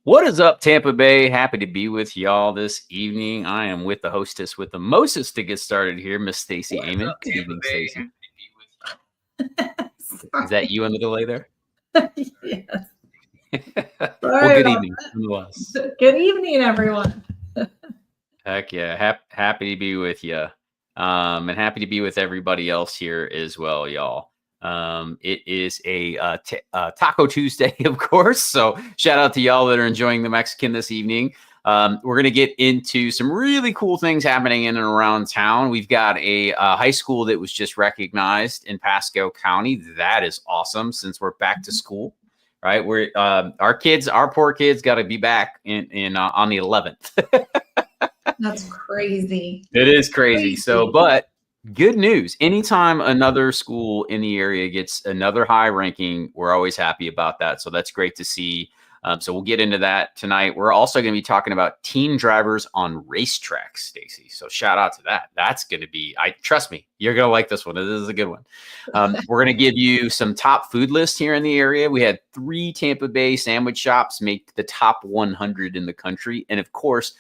What is up, Tampa Bay? Happy to be with y'all this evening. I am with the hostess with the mostest to get started here, Miss Stacy Amon. Good evening, Stacy. Is that you on the delay there? Yes. Well, good evening. Nonetheless. Good evening, everyone. Heck yeah. Happy to be with you. And happy to be with everybody else here as well, y'all. It is a Taco Tuesday, of course. So shout out to y'all that are enjoying the Mexican this evening. We're going to get into some really cool things happening in and around town. We've got a high school that was just recognized in Pasco County. That is awesome since we're back to school, right? We're our poor kids got to be back in on the 11th. That's crazy. It is crazy. So, but good news. Anytime another school in the area gets another high ranking, we're always happy about that. So that's great to see. So we'll get into that tonight. We're also going to be talking about teen drivers on racetracks, Stacy. So shout out to that. That's going to be, trust me, you're going to like this one. This is a good one. We're going to give you some top food lists here in the area. We had 3 Tampa Bay sandwich shops make the top 100 in the country. And of course,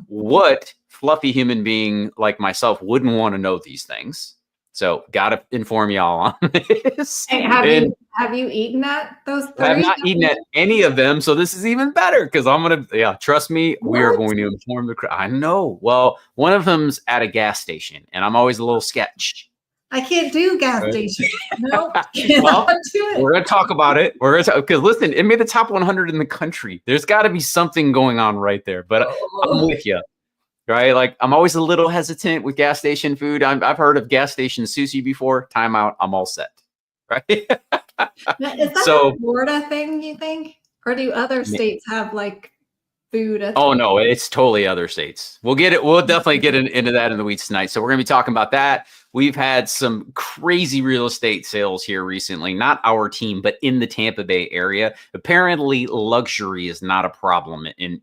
what fluffy human being like myself wouldn't want to know these things? So got to inform y'all on this. Hey, have you eaten at those 3? I have not eaten at any of them, so this is even better because I'm going to, trust me, we are going to inform the crowd. I know. Well, one of them's at a gas station, and I'm always a little sketched. I can't do gas stations. No, well, we're going to talk about it. We're going to because listen, it made the top 100 in the country. There's got to be something going on right there, but I'm with you. Right, like I'm always a little hesitant with gas station food. I've heard of gas station sushi before. Time out. I'm all set. Right. Is that a Florida thing, you think, or do other states have like food? Oh no, it's totally other states. We'll definitely get into that in the weeds tonight. So we're gonna be talking about that. We've had some crazy real estate sales here recently, not our team, but in the Tampa Bay area. Apparently luxury is not a problem in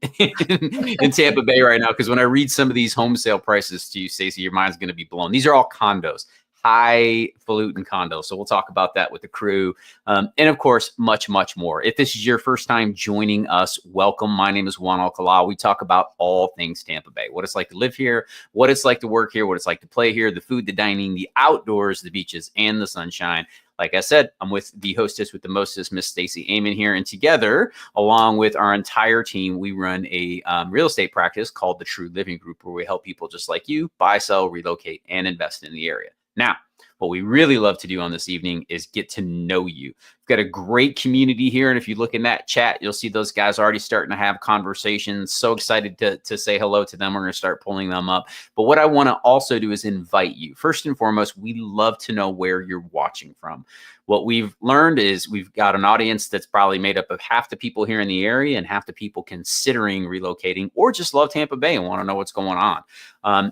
Tampa Bay right now. Because when I read some of these home sale prices to you, Stacey, your mind's going to be blown. These are all condos, highfalutin condos. So we'll talk about that with the crew. And of course, much, much more. If this is your first time joining us, welcome. My name is Juan Alcalá. We talk about all things Tampa Bay, what it's like to live here, what it's like to work here, what it's like to play here, the food, the dining, the outdoors, the beaches, and the sunshine. Like I said, I'm with the hostess with the mostest, Miss Stacy Amon here. And together, along with our entire team, we run a real estate practice called the True Living Group, where we help people just like you buy, sell, relocate, and invest in the area. Now, what we really love to do on this evening is get to know you. We've got a great community here. And if you look in that chat, you'll see those guys already starting to have conversations. So excited to say hello to them. We're going to start pulling them up. But what I want to also do is invite you. First and foremost, we love to know where you're watching from. What we've learned is we've got an audience that's probably made up of half the people here in the area and half the people considering relocating or just love Tampa Bay and want to know what's going on.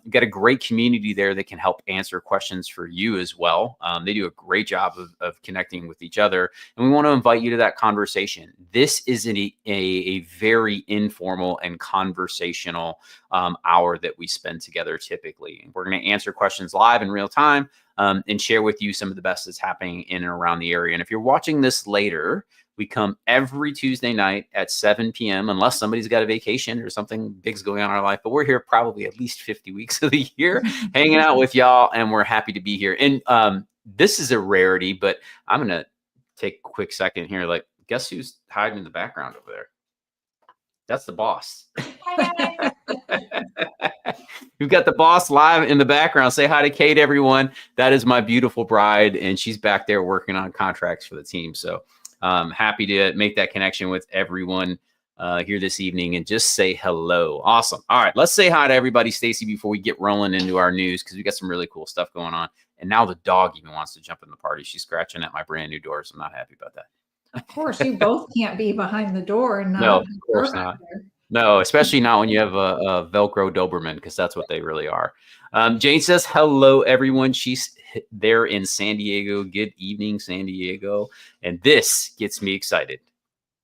We've got a great community there that can help answer questions for you as well. They do a great job of connecting with each other. And we want to invite you to that conversation. This is a very informal and conversational hour that we spend together typically. We're going to answer questions live in real time. And share with you some of the best that's happening in and around the area. And if you're watching this later, we come every Tuesday night at 7 p.m. unless somebody's got a vacation or something big's going on in our life. But we're here probably at least 50 weeks of the year hanging out with y'all, and we're happy to be here. And this is a rarity, but I'm going to take a quick second here. Like, guess who's hiding in the background over there? That's the boss. We've got the boss live in the background. Say hi to Kate, everyone. That is my beautiful bride, and she's back there working on contracts for the team. So happy to make that connection with everyone here this evening and just say hello. Awesome. All right, let's say hi to everybody, Stacy, before we get rolling into our news because we got some really cool stuff going on. And now the dog even wants to jump in the party. She's scratching at my brand new door, so I'm not happy about that. Of course, you both can't be behind the door. And no, of course not. No, especially not when you have a Velcro Doberman, because that's what they really are. Jane says, hello, everyone. She's there in San Diego. Good evening, San Diego. And this gets me excited.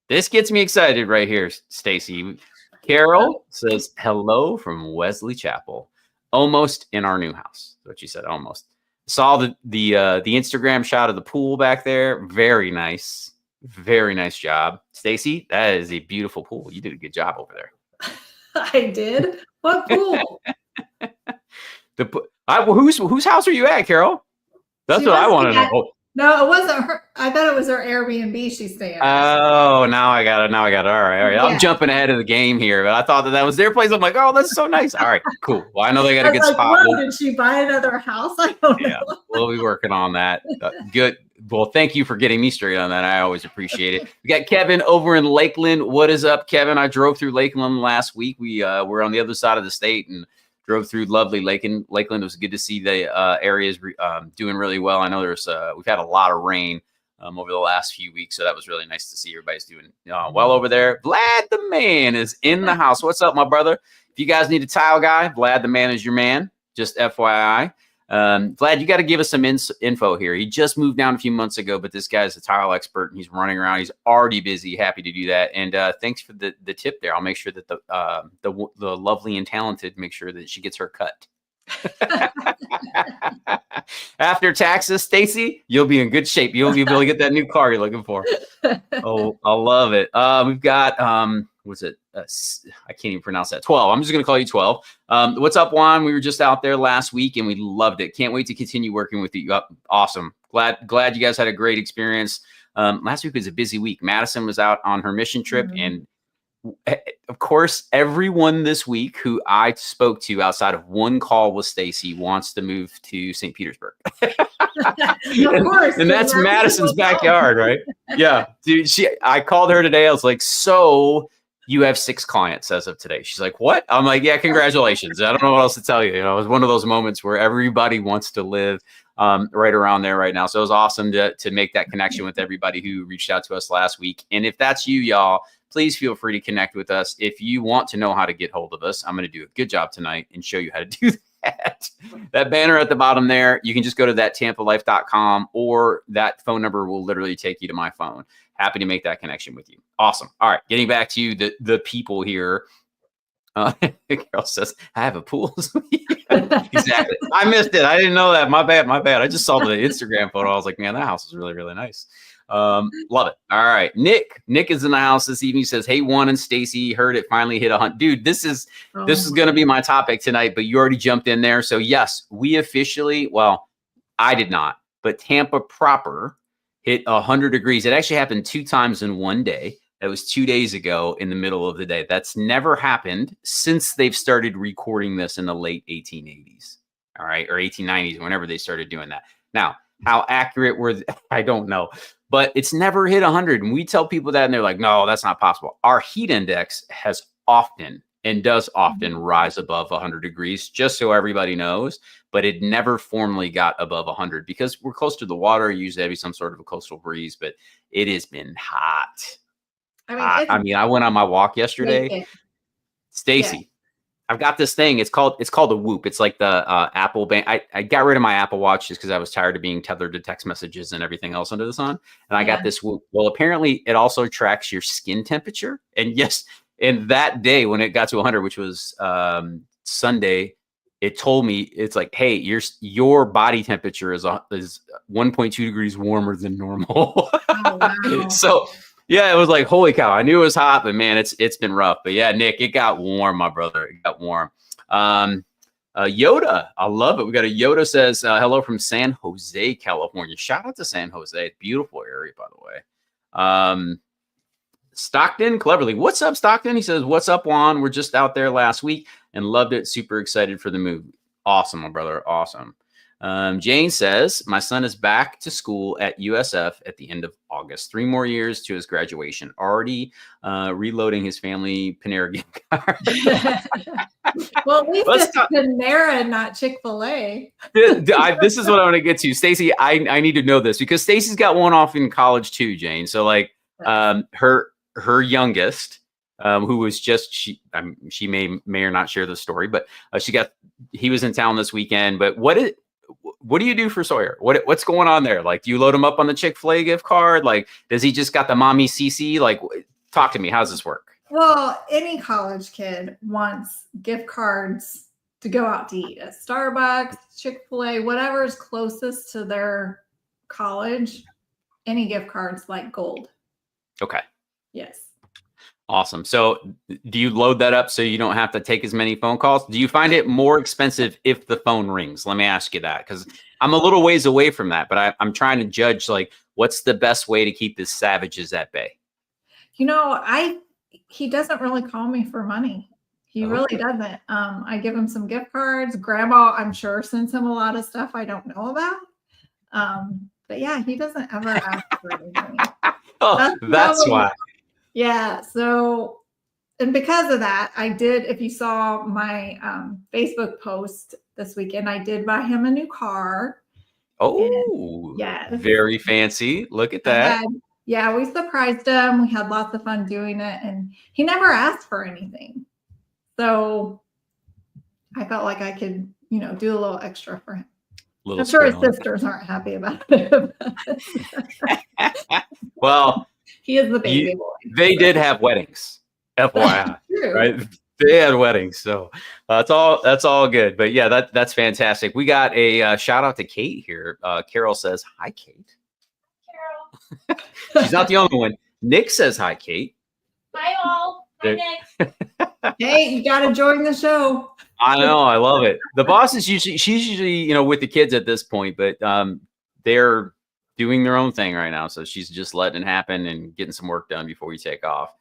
This gets me excited right here, Stacy. Carol says, hello from Wesley Chapel. Almost in our new house. That's what she said, almost. Saw the Instagram shot of the pool back there. Very nice. Very nice job. Stacy, that is a beautiful pool. You did a good job over there. I did. What pool? Whose house are you at, Carol? That's what I want to know. No, it wasn't her. I thought it was her Airbnb she's staying at. Oh, now I got it. All right. Yeah. I'm jumping ahead of the game here, but I thought that was their place. I'm like, oh, that's so nice. All right, cool. Well, I know they got a good spot. Whoa, did she buy another house? I don't know. We'll be working on that. Good. Well, thank you for getting me straight on that. I always appreciate it. We got Kevin over in Lakeland. What is up, Kevin? I drove through Lakeland last week. We were on the other side of the state and drove through lovely Lakeland. It was good to see the areas doing really well. I know we've had a lot of rain over the last few weeks, so that was really nice to see everybody's doing well over there. Vlad the man is in the house. What's up, my brother? If you guys need a tile guy, Vlad the man is your man. Just FYI. Vlad, you got to give us some info here. He just moved down a few months ago, but this guy's a tile expert and he's running around. He's already busy. Happy to do that. And thanks for the tip there. I'll make sure that the lovely and talented make sure that she gets her cut. After taxes, Stacy, you'll be in good shape. You'll be able to get that new car you're looking for. Oh, I love it. We've got what's it? I can't even pronounce that. 12. I'm just going to call you 12. What's up, Juan? We were just out there last week and we loved it. Can't wait to continue working with you. Awesome. Glad you guys had a great experience. Last week was a busy week. Madison was out on her mission trip, and of course, everyone this week who I spoke to outside of one call with Stacy wants to move to St. Petersburg. Of course. And that's Madison's backyard, right? Yeah. Dude, I called her today. I was like, so you have 6 clients as of today. She's like, what? I'm like, yeah, congratulations. I don't know what else to tell you. You know, it was one of those moments where everybody wants to live right around there right now. So it was awesome to make that connection with everybody who reached out to us last week. And if that's you, y'all, please feel free to connect with us. If you want to know how to get hold of us, I'm going to do a good job tonight and show you how to do that. That banner at the bottom there, you can just go to thattampalife.com, or that phone number will literally take you to my phone. Happy to make that connection with you. Awesome. All right, getting back to the people here. Carol says, I have a pool. Exactly. I missed it. I didn't know that. My bad. I just saw the Instagram photo. I was like, man, that house is really, really nice. Love it. All right. Nick is in the house this evening. He says, hey, Juan and Stacy, heard it finally hit 100. Dude, this is going to be my topic tonight, but you already jumped in there. So yes, we officially, well, I did not, but Tampa proper hit 100 degrees. It actually happened 2 times in one day. That was 2 days ago in the middle of the day. That's never happened since they've started recording this in the late 1880s. All right. Or 1890s, whenever they started doing that. Now, how accurate were I don't know. But it's never hit 100. And we tell people that and they're like, no, that's not possible. Our heat index has often and does often rise above 100 degrees, just so everybody knows. But it never formally got above 100 because we're close to the water. Usually there'd be some sort of a coastal breeze, but it has been hot. I mean, I went on my walk yesterday. Stacy, I've got this thing. It's called the Whoop. It's like the Apple band. I got rid of my Apple Watch just because I was tired of being tethered to text messages and everything else under the sun. And I got this Whoop. Well, apparently it also tracks your skin temperature. And yes, and that day when it got to 100, which was Sunday, it told me, it's like, hey, your body temperature is 1.2 degrees warmer than normal. Oh, wow. So yeah, it was like, holy cow. I knew it was hot, but man, it's been rough. But yeah, Nick, it got warm, my brother. It got warm. Yoda, I love it. We got a Yoda says, hello from San Jose, California. Shout out to San Jose. Beautiful area, by the way. Stockton, cleverly. What's up, Stockton? He says, what's up, Juan? We're just out there last week and loved it. Super excited for the move. Awesome, my brother. Awesome. Jane says, my son is back to school at USF at the end of August. 3 more years to his graduation. Already reloading his family Panera gift card. Well, at least it's Panera, not Chick-fil-A. This is what I want to get to. Stacy, I need to know this because Stacy's got one off in college too, Jane. So like her youngest, who was just, she may or not share the story, but he was in town this weekend. But what do you do for Sawyer? What's going on there? Like, do you load him up on the Chick-fil-A gift card? Like, does he just got the mommy CC? Like, talk to me. How does this work? Well, any college kid wants gift cards to go out to eat at Starbucks, Chick-fil-A, whatever is closest to their college. Any gift cards like gold. Okay. Yes. Awesome. So do you load that up so you don't have to take as many phone calls? Do you find it more expensive if the phone rings? Let me ask you that, because I'm a little ways away from that, but I'm trying to judge, like, what's the best way to keep the savages at bay? He doesn't really call me for money. He Oh. really doesn't. I give him some gift cards. Grandma, I'm sure, sends him a lot of stuff I don't know about. But yeah, he doesn't ever ask for anything. Oh, that's why. Yeah. So, and because of that, I did, if you saw my Facebook post this weekend, I did buy him a new car. Oh, yes. Very fancy. Look at that. Yeah, we surprised him. We had lots of fun doing it, and he never asked for anything. So I felt like I could, do a little extra for him. I'm sure his sisters aren't happy about it. Well, he is the baby boy. They did have weddings, FYI, right? They had weddings, so that's all good. But yeah, that's fantastic. We got a shout out to Kate here. Carol says hi, Kate. Carol. She's not the only one. Nick says hi, Kate. Hi all. Hi, Nick. Hey, you got to join the show. I know. I love it. The boss is she's usually, with the kids at this point, but they're doing their own thing right now. So she's just letting it happen and getting some work done before we take off.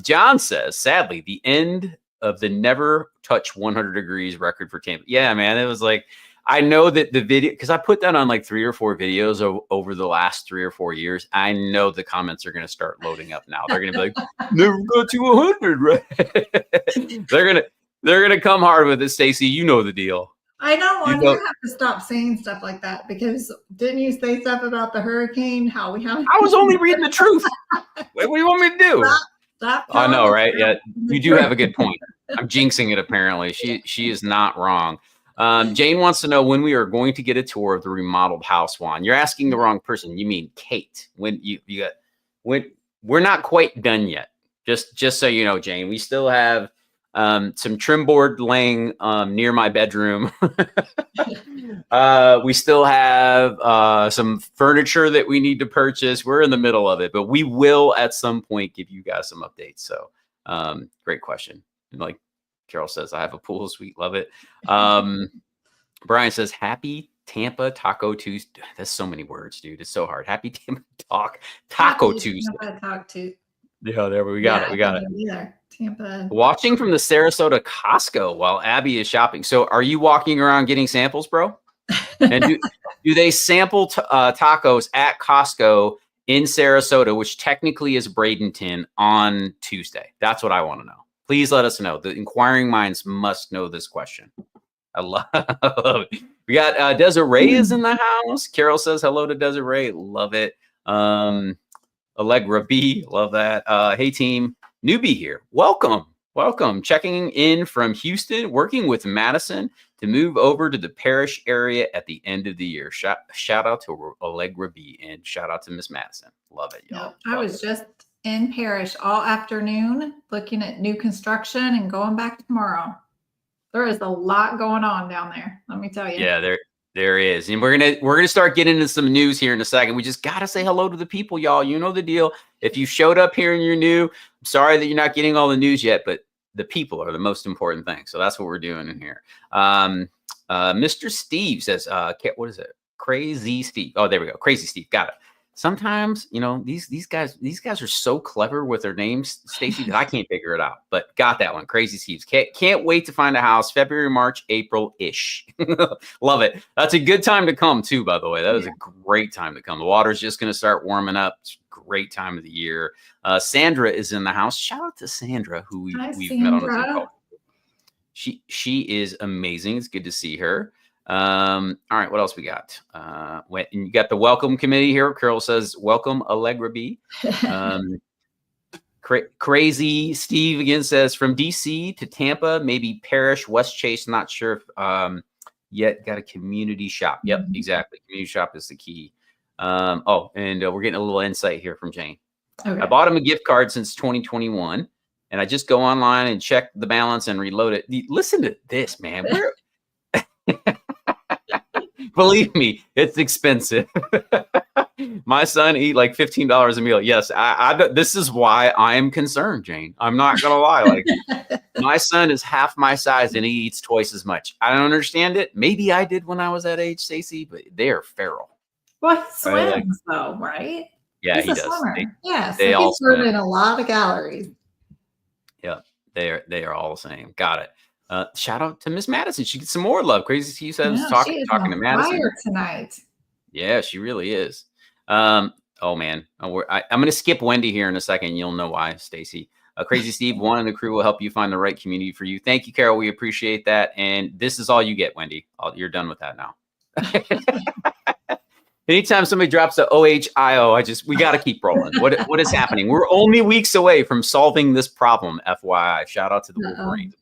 John says, sadly, the end of the never touch 100 degrees record for Tampa. Yeah, man. It was like, I know that the video, because I put that on like 3 or 4 videos over the last 3 or 4 years. I know the comments are going to start loading up now. They're going to be like, never got to 100, right? They're going to come hard with it, Stacy. You know the deal. I know. You have to stop saying stuff like that, because didn't you say stuff about the hurricane? I was only reading the truth. What do you want me to do? Stop I know, right? Yeah, you do have a good point. I'm jinxing it, apparently. She is not wrong. Jane wants to know when we are going to get a tour of the remodeled house, Juan. You're asking the wrong person. You mean Kate. When we're not quite done yet. Just so you know, Jane, we still have some trim board laying near my bedroom. We still have some furniture that we need to purchase. We're in the middle of it, but we will at some point give you guys some updates. So great question. And like Carol says, I have a pool suite. Love it. Brian says, happy Tampa Taco Tuesday. That's so many words, dude. It's so hard. Happy Tampa Taco Tuesday. Yeah, there we got it. We got it. Tampa. Watching from the Sarasota Costco while Abby is shopping. So are you walking around getting samples, bro? And do they sample tacos at Costco in Sarasota, which technically is Bradenton, on Tuesday? That's what I want to know. Please let us know. The inquiring minds must know this question. I love it. We got Desiree is in the house. Carol says hello to Desiree. Love it. Allegra B. Love that. Hey, team. Newbie here. Welcome. Checking in from Houston, working with Madison to move over to the Parish area at the end of the year. Shout out to Allegra B. and shout out to Miss Madison. Love it, y'all. I was just in Parish all afternoon looking at new construction and going back tomorrow. There is a lot going on down there, let me tell you. Yeah, there is. And we're gonna start getting into some news here in a second. We just gotta say hello to the people, y'all. You know the deal. If you showed up here and you're new, I'm sorry that you're not getting all the news yet, but the people are the most important thing. So that's what we're doing in here. Mr. Steve says, what is it? Crazy Steve. Oh, there we go. Crazy Steve. Got it. Sometimes, these guys are so clever with their names, Stacy, that I can't figure it out. But got that one. Crazy Steve's. Can't wait to find a house. February, March, April-ish. Love it. That's a good time to come, too, by the way. That is a great time to come. The water's just going to start warming up. It's a great time of the year. Sandra is in the house. Shout out to Sandra, who we've met on the Zoom call. She is amazing. It's good to see her. All right, what else we got? You got the welcome committee here. Carol says, welcome, Allegra B. Crazy Steve again says, from DC to Tampa, maybe Parish, West Chase. Not sure if yet got a community shop. Yep, exactly. Community shop is the key. And we're getting a little insight here from Jane. Okay. I bought him a gift card since 2021, and I just go online and check the balance and reload it. Listen to this, man. Believe me, it's expensive. My son eat like $15 a meal. Yes, this is why I am concerned, Jane. I'm not gonna lie. Like my son is half my size and he eats twice as much. I don't understand it. Maybe I did when I was that age, Stacey, but they're feral. Well, he swims though, right? Yeah, He's he a does. swimmer. Yeah, so they all he's burning a lot of calories. Yeah, they are all the same. Got it. Shout out to Miss Madison. She gets some more love. Crazy Steve says talking to Madison tonight. Yeah, she really is. Oh man, I'm going to skip Wendy here in a second. You'll know why, Stacey. Crazy Steve, Juan and the crew will help you find the right community for you. Thank you, Carol. We appreciate that. And this is all you get, Wendy. You're done with that now. Anytime somebody drops the OHIO, we got to keep rolling. What is happening? We're only weeks away from solving this problem, FYI. Shout out to the Wolverines.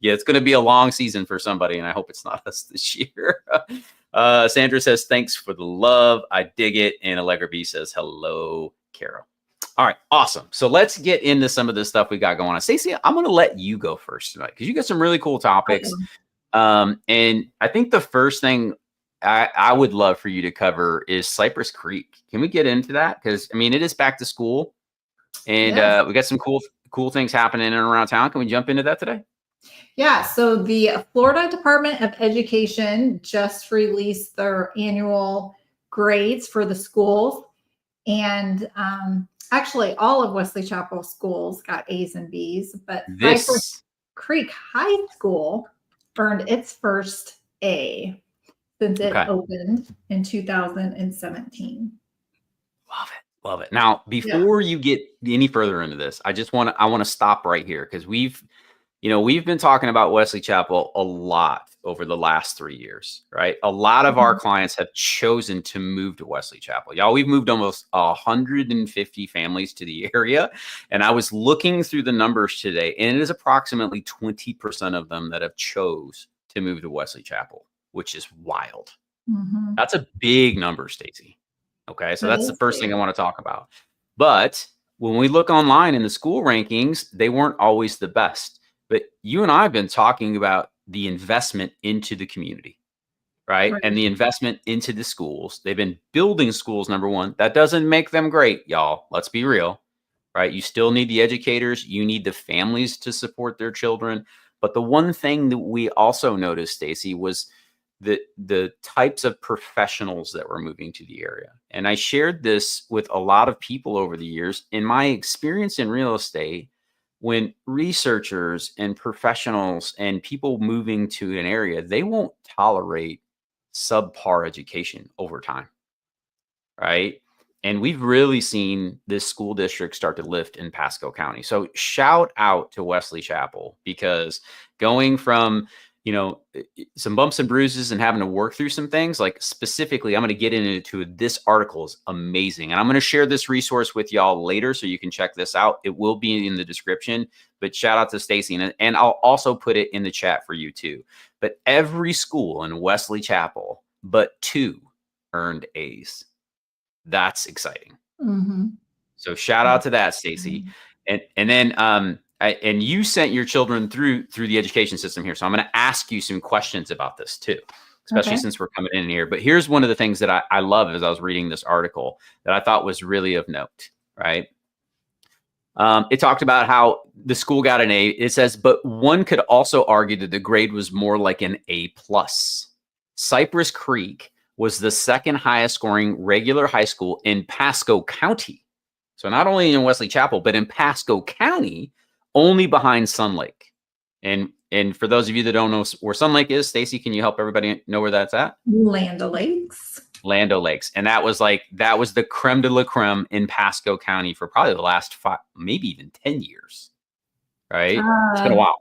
Yeah, it's going to be a long season for somebody, and I hope it's not us this year. Sandra says, thanks for the love. I dig it. And Allegra B says, hello, Carol. All right, awesome. So let's get into some of this stuff we got going on. Stacey, I'm going to let you go first tonight because you got some really cool topics. And I think the first thing I would love for you to cover is Cypress Creek. Can we get into that? Because, I mean, it is back to school, and we got some cool things happening in and around town. Can we jump into that today? Yeah, so the Florida Department of Education just released their annual grades for the schools. And actually, all of Wesley Chapel schools got A's and B's, but Cypress Creek High School earned its first A since it opened in 2017. Love it. Now, before you get any further into this, I want to stop right here because we've been talking about Wesley Chapel a lot over the last 3 years, right? A lot of our clients have chosen to move to Wesley Chapel. Y'all, we've moved almost 150 families to the area. And I was looking through the numbers today, and it is approximately 20% of them that have chose to move to Wesley Chapel, which is wild. That's a big number, Stacey. Okay, so that's the first thing I want to talk about. But when we look online in the school rankings, they weren't always the best. But you and I have been talking about the investment into the community, right? And the investment into the schools. They've been building schools, number one. That doesn't make them great, y'all. Let's be real, right? You still need the educators. You need the families to support their children. But the one thing that we also noticed, Stacey, was the types of professionals that were moving to the area. And I shared this with a lot of people over the years. In my experience in real estate, when researchers and professionals and people moving to an area, they won't tolerate subpar education over time, right? And we've really seen this school district start to lift in Pasco County. So shout out to Wesley Chapel, because going from, some bumps and bruises and having to work through some things, like specifically, I'm going to get into this article is amazing. And I'm going to share this resource with y'all later so you can check this out. It will be in the description, but shout out to Stacey. And I'll also put it in the chat for you too. But every school in Wesley Chapel, but 2 earned A's. That's exciting. So shout out to that, Stacey. And then, and you sent your children through the education system here. So I'm going to ask you some questions about this too, especially since we're coming in here. But here's one of the things that I love as I was reading this article that I thought was really of note, right? It talked about how the school got an A. It says, but one could also argue that the grade was more like an A+. Cypress Creek was the second highest scoring regular high school in Pasco County. So not only in Wesley Chapel, but in Pasco County, only behind Sun Lake. And for those of you that don't know where Sun Lake is, Stacey, can you help everybody know where that's at? Land O'Lakes. Land O'Lakes. And that was the creme de la creme in Pasco County for probably the last 5, maybe even 10 years. Right? It's been a while.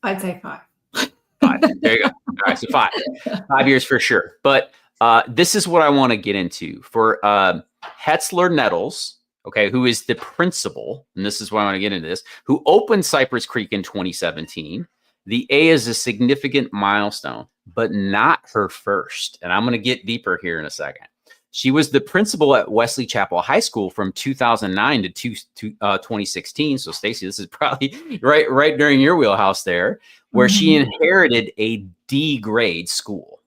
I'd say 5. 5. There you go. All right, so 5. 5 years for sure. But this is what I want to get into. For Hetzler Nettles, okay, who is the principal, and this is why I want to get into this, who opened Cypress Creek in 2017. The A is a significant milestone, but not her first. And I'm going to get deeper here in a second. She was the principal at Wesley Chapel High School from 2009 to 2016. So, Stacey, this is probably right during your wheelhouse there, where she inherited a D grade school.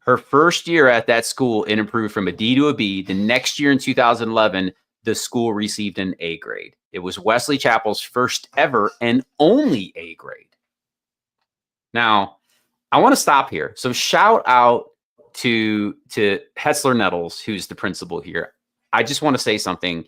Her first year at that school, it improved from a D to a B. The next year in 2011, the school received an A grade. It was Wesley Chapel's first ever and only A grade. Now, I want to stop here. So shout out to Hetzler Nettles, who's the principal here. I just want to say something.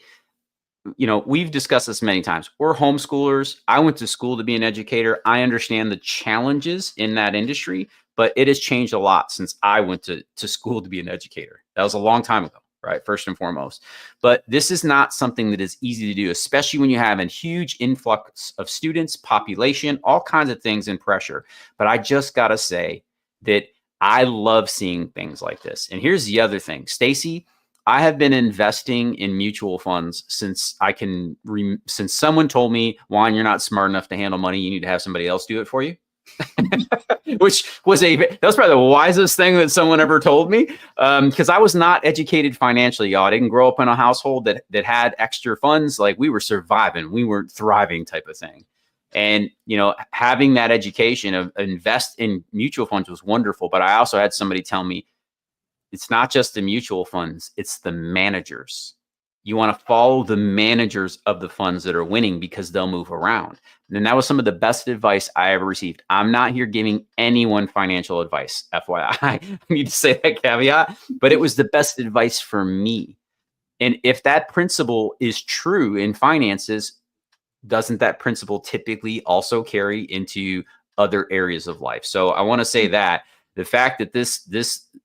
You know, we've discussed this many times. We're homeschoolers. I went to school to be an educator. I understand the challenges in that industry, but it has changed a lot since I went to school to be an educator. That was a long time ago, right? First and foremost. But this is not something that is easy to do, especially when you have a huge influx of students, population, all kinds of things and pressure. But I just got to say that I love seeing things like this. And here's the other thing, Stacy, I have been investing in mutual funds since since someone told me, Juan, you're not smart enough to handle money. You need to have somebody else do it for you. Which was that was probably the wisest thing that someone ever told me. Because I was not educated financially, y'all. I didn't grow up in a household that had extra funds. Like, we were surviving, we weren't thriving type of thing. And, you know, having that education of invest in mutual funds was wonderful. But I also had somebody tell me, it's not just the mutual funds, it's the managers. You want to follow the managers of the funds that are winning because they'll move around. And that was some of the best advice I ever received. I'm not here giving anyone financial advice, FYI. I need to say that caveat, but it was the best advice for me. And if that principle is true in finances, doesn't that principle typically also carry into other areas of life? So I want to say that the fact that this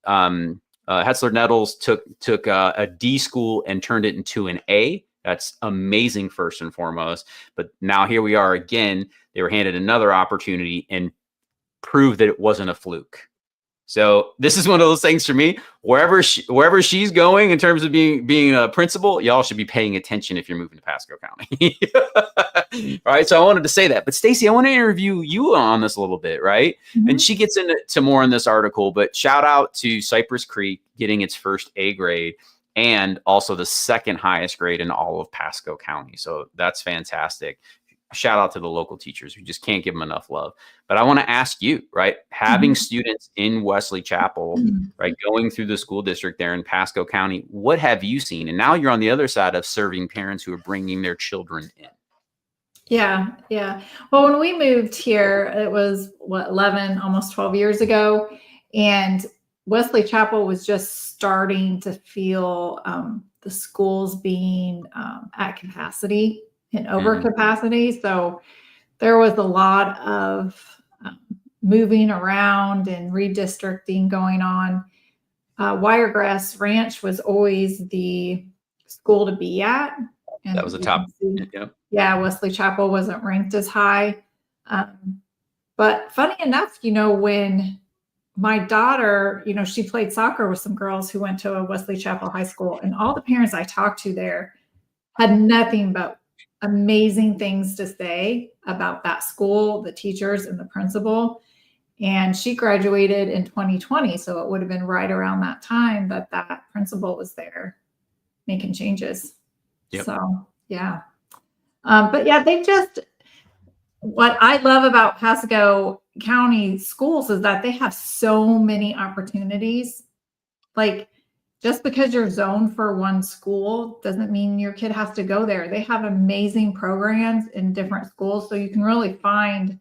Hetzler Nettles took a D school and turned it into an A. That's amazing, first and foremost. But now here we are again. They were handed another opportunity and proved that it wasn't a fluke. So this is one of those things for me. Wherever she's going in terms of being a principal, y'all should be paying attention if you're moving to Pasco County. All right. So I wanted to say that. But Stacy, I want to interview you on this a little bit, right? Mm-hmm. And she gets into more in this article, but shout out to Cypress Creek getting its first A grade and also the second highest grade in all of Pasco County. So that's fantastic. Shout out to the local teachers. We just can't give them enough love. But I want to ask you, right, having students in Wesley Chapel, right, going through the school district there in Pasco County, what have you seen? And now you're on the other side of serving parents who are bringing their children in. Yeah. Well, when we moved here, it was 11, almost 12 years ago. And Wesley Chapel was just starting to feel the schools being at capacity and over capacity. So there was a lot of moving around and redistricting going on. Wiregrass Ranch was always the school to be at. And that was the top. Yeah, Wesley Chapel wasn't ranked as high. But funny enough, you know, when my daughter, you know, she played soccer with some girls who went to a Wesley Chapel high school, and all the parents I talked to there had nothing but amazing things to say about that school, the teachers, and the principal. And she graduated in 2020, so it would have been right around that time that that principal was there making changes. Yep. So yeah, but yeah, what I love about Pasco County schools is that they have so many opportunities. Like, just because you're zoned for one school doesn't mean your kid has to go there. They have amazing programs in different schools, so you can really find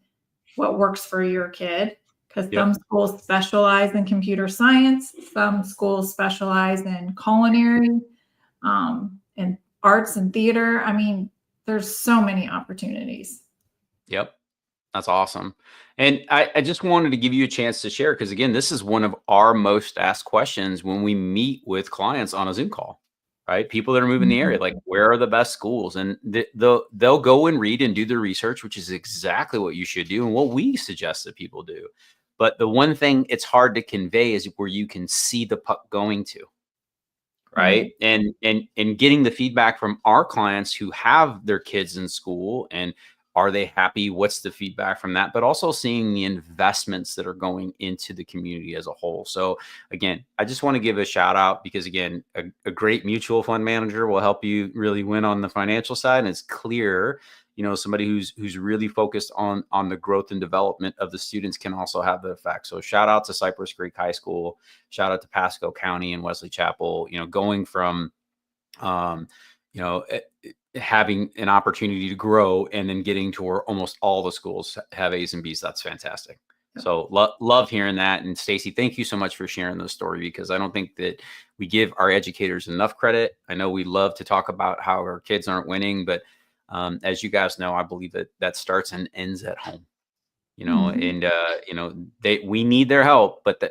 what works for your kid. Because some schools specialize in computer science, some schools specialize in culinary, and arts and theater. I mean, there's so many opportunities. Yep. That's awesome. And I just wanted to give you a chance to share, because again, this is one of our most asked questions when we meet with clients on a Zoom call, right? People that are moving the area, like, where are the best schools? And they'll go and read and do the research, which is exactly what you should do and what we suggest that people do. But the one thing it's hard to convey is where you can see the puck going to, right? And getting the feedback from our clients who have their kids in school, and are they happy? What's the feedback from that? But also seeing the investments that are going into the community as a whole. So again, I just want to give a shout out, because again, a great mutual fund manager will help you really win on the financial side. And it's clear, somebody who's really focused on the growth and development of the students can also have the effect. So shout out to Cypress Creek High School, shout out to Pasco County and Wesley Chapel, going from, having an opportunity to grow and then getting to where almost all the schools have A's and B's. That's fantastic. So love hearing that. And Stacy, thank you so much for sharing the story, because I don't think that we give our educators enough credit. I know we love to talk about how our kids aren't winning, but as you guys know, I believe that starts and ends at home, and we need their help, but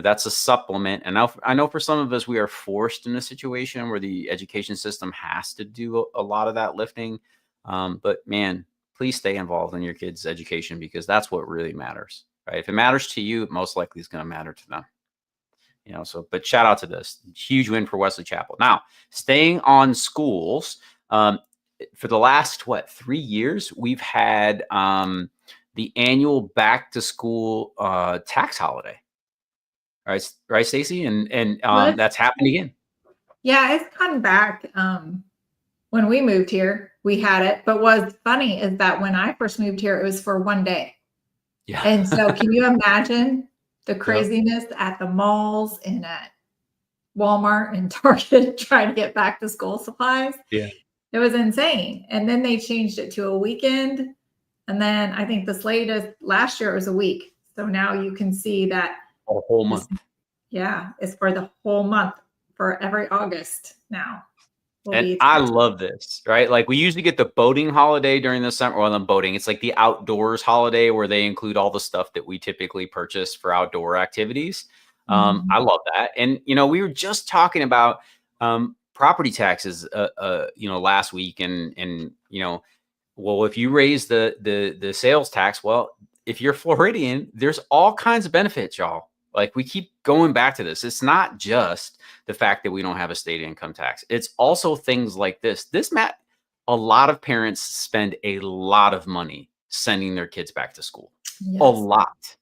that's a supplement. And I know for some of us, we are forced in a situation where the education system has to do a lot of that lifting. But man, please stay involved in your kids' education, because that's what really matters, right? If it matters to you, it most likely is going to matter to them. But shout out to this huge win for Wesley Chapel. Now, staying on schools, for the last 3 years, we've had the annual back to school tax holiday. Right, Stacy, and that's happened again. Yeah, it's gotten back. When we moved here, we had it. But what's funny is that when I first moved here, it was for one day. Yeah. And so, can you imagine the craziness at the malls and at Walmart and Target trying to get back to school supplies? Yeah. It was insane. And then they changed it to a weekend. And then I think this latest last year it was a week. So now you can see that a whole month. It's for the whole month, for every August now. And I love this, right? Like, we usually get the boating holiday during the summer. Well, boating, it's like the outdoors holiday where they include all the stuff that we typically purchase for outdoor activities. I love that. And, we were just talking about property taxes, last week. And well, if you raise the sales tax, well, if you're Floridian, there's all kinds of benefits, y'all. Like, we keep going back to this. It's not just the fact that we don't have a state income tax. It's also things like this. A lot of parents spend a lot of money sending their kids back to school. Yes. A lot,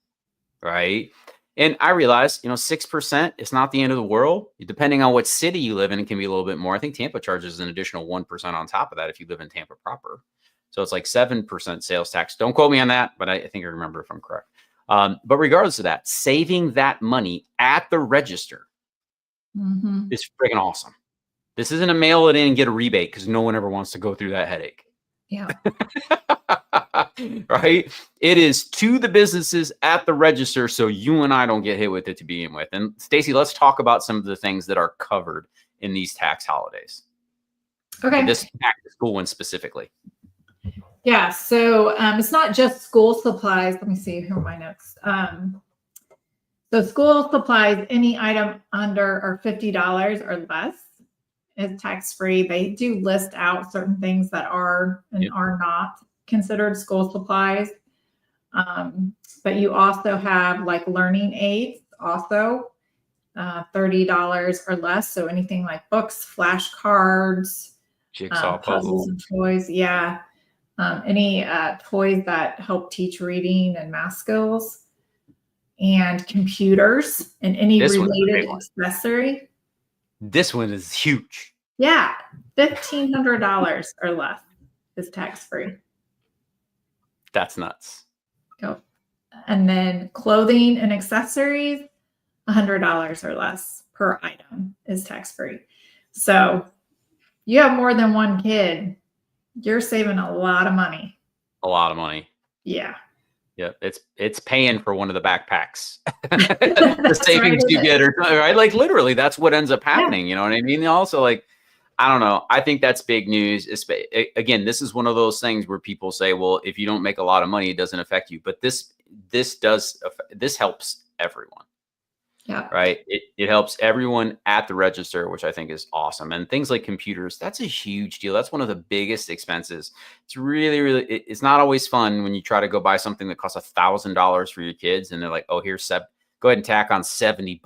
right? And I realize, 6% is not the end of the world. Depending on what city you live in, it can be a little bit more. I think Tampa charges an additional 1% on top of that if you live in Tampa proper. So it's like 7% sales tax. Don't quote me on that, but I think I remember if I'm correct. But regardless of that, saving that money at the register is freaking awesome. This isn't a mail it in and get a rebate, because no one ever wants to go through that headache. Yeah. Right? It is to the businesses at the register, so you and I don't get hit with it to begin with. And Stacy, let's talk about some of the things that are covered in these tax holidays. Okay. This back to school one specifically. Yeah, so it's not just school supplies. Let me see, here are my notes. So school supplies, any item under or $50 or less is tax-free. They do list out certain things that are and are not considered school supplies. But you also have like learning aids, also $30 or less. So anything like books, flashcards, jigsaw puzzles and toys. Yeah. Any toys that help teach reading and math skills, and computers, and any related accessory. This one is huge. Yeah, $1,500 or less is tax-free. That's nuts. Yep. And then clothing and accessories, $100 or less per item is tax-free. So you have more than one kid, you're saving a lot of money. A lot of money. Yeah. Yeah. It's paying for one of the backpacks. The savings you get, right? Like, literally, that's what ends up happening. You know what I mean? Also, like, I don't know. I think that's big news. Again, this is one of those things where people say, well, if you don't make a lot of money, it doesn't affect you. But this helps everyone. Yeah. Right. It helps everyone at the register, which I think is awesome. And things like computers, that's a huge deal. That's one of the biggest expenses. It's really, really, it's not always fun when you try to go buy something that costs $1,000 for your kids. And they're like, oh, here's go ahead and tack on $70.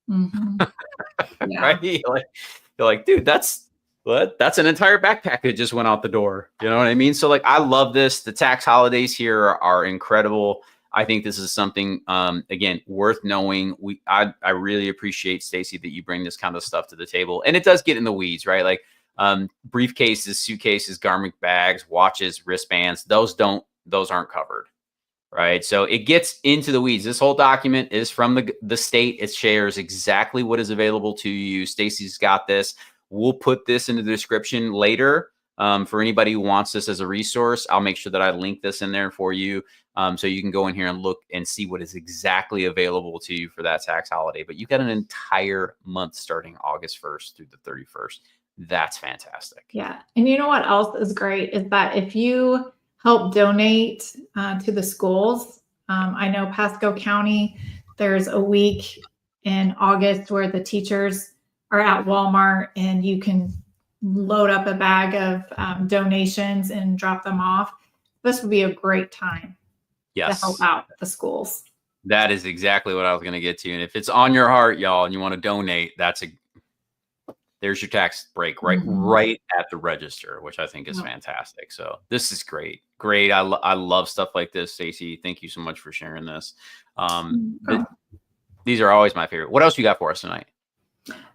Yeah. Right. You're like, dude, that's an entire backpack that just went out the door. You know what I mean? So, like, I love this. The tax holidays here are incredible. I think this is something, again, worth knowing. I really appreciate, Stacy, that you bring this kind of stuff to the table. And it does get in the weeds, right? Like, Briefcases, suitcases, garment bags, watches, wristbands, those aren't covered. Right. So it gets into the weeds. This whole document is from the state. It shares exactly what is available to you. Stacy's got this. We'll put this in the description later for anybody who wants this as a resource. I'll make sure that I link this in there for you so you can go in here and look and see what is exactly available to you for that tax holiday. But you got an entire month starting August 1st through the 31st. That's fantastic. Yeah. And you know what else is great is that if you help donate to the schools. I know Pasco County, there's a week in August where the teachers are at Walmart and you can load up a bag of donations and drop them off. This would be a great time to help out the schools. That is exactly what I was going to get to. And if it's on your heart, y'all, and you want to donate, there's your tax break right at the register, which I think is fantastic. So this is great. I love stuff like this, Stacey. Thank you so much for sharing this. These are always my favorite. What else you got for us tonight?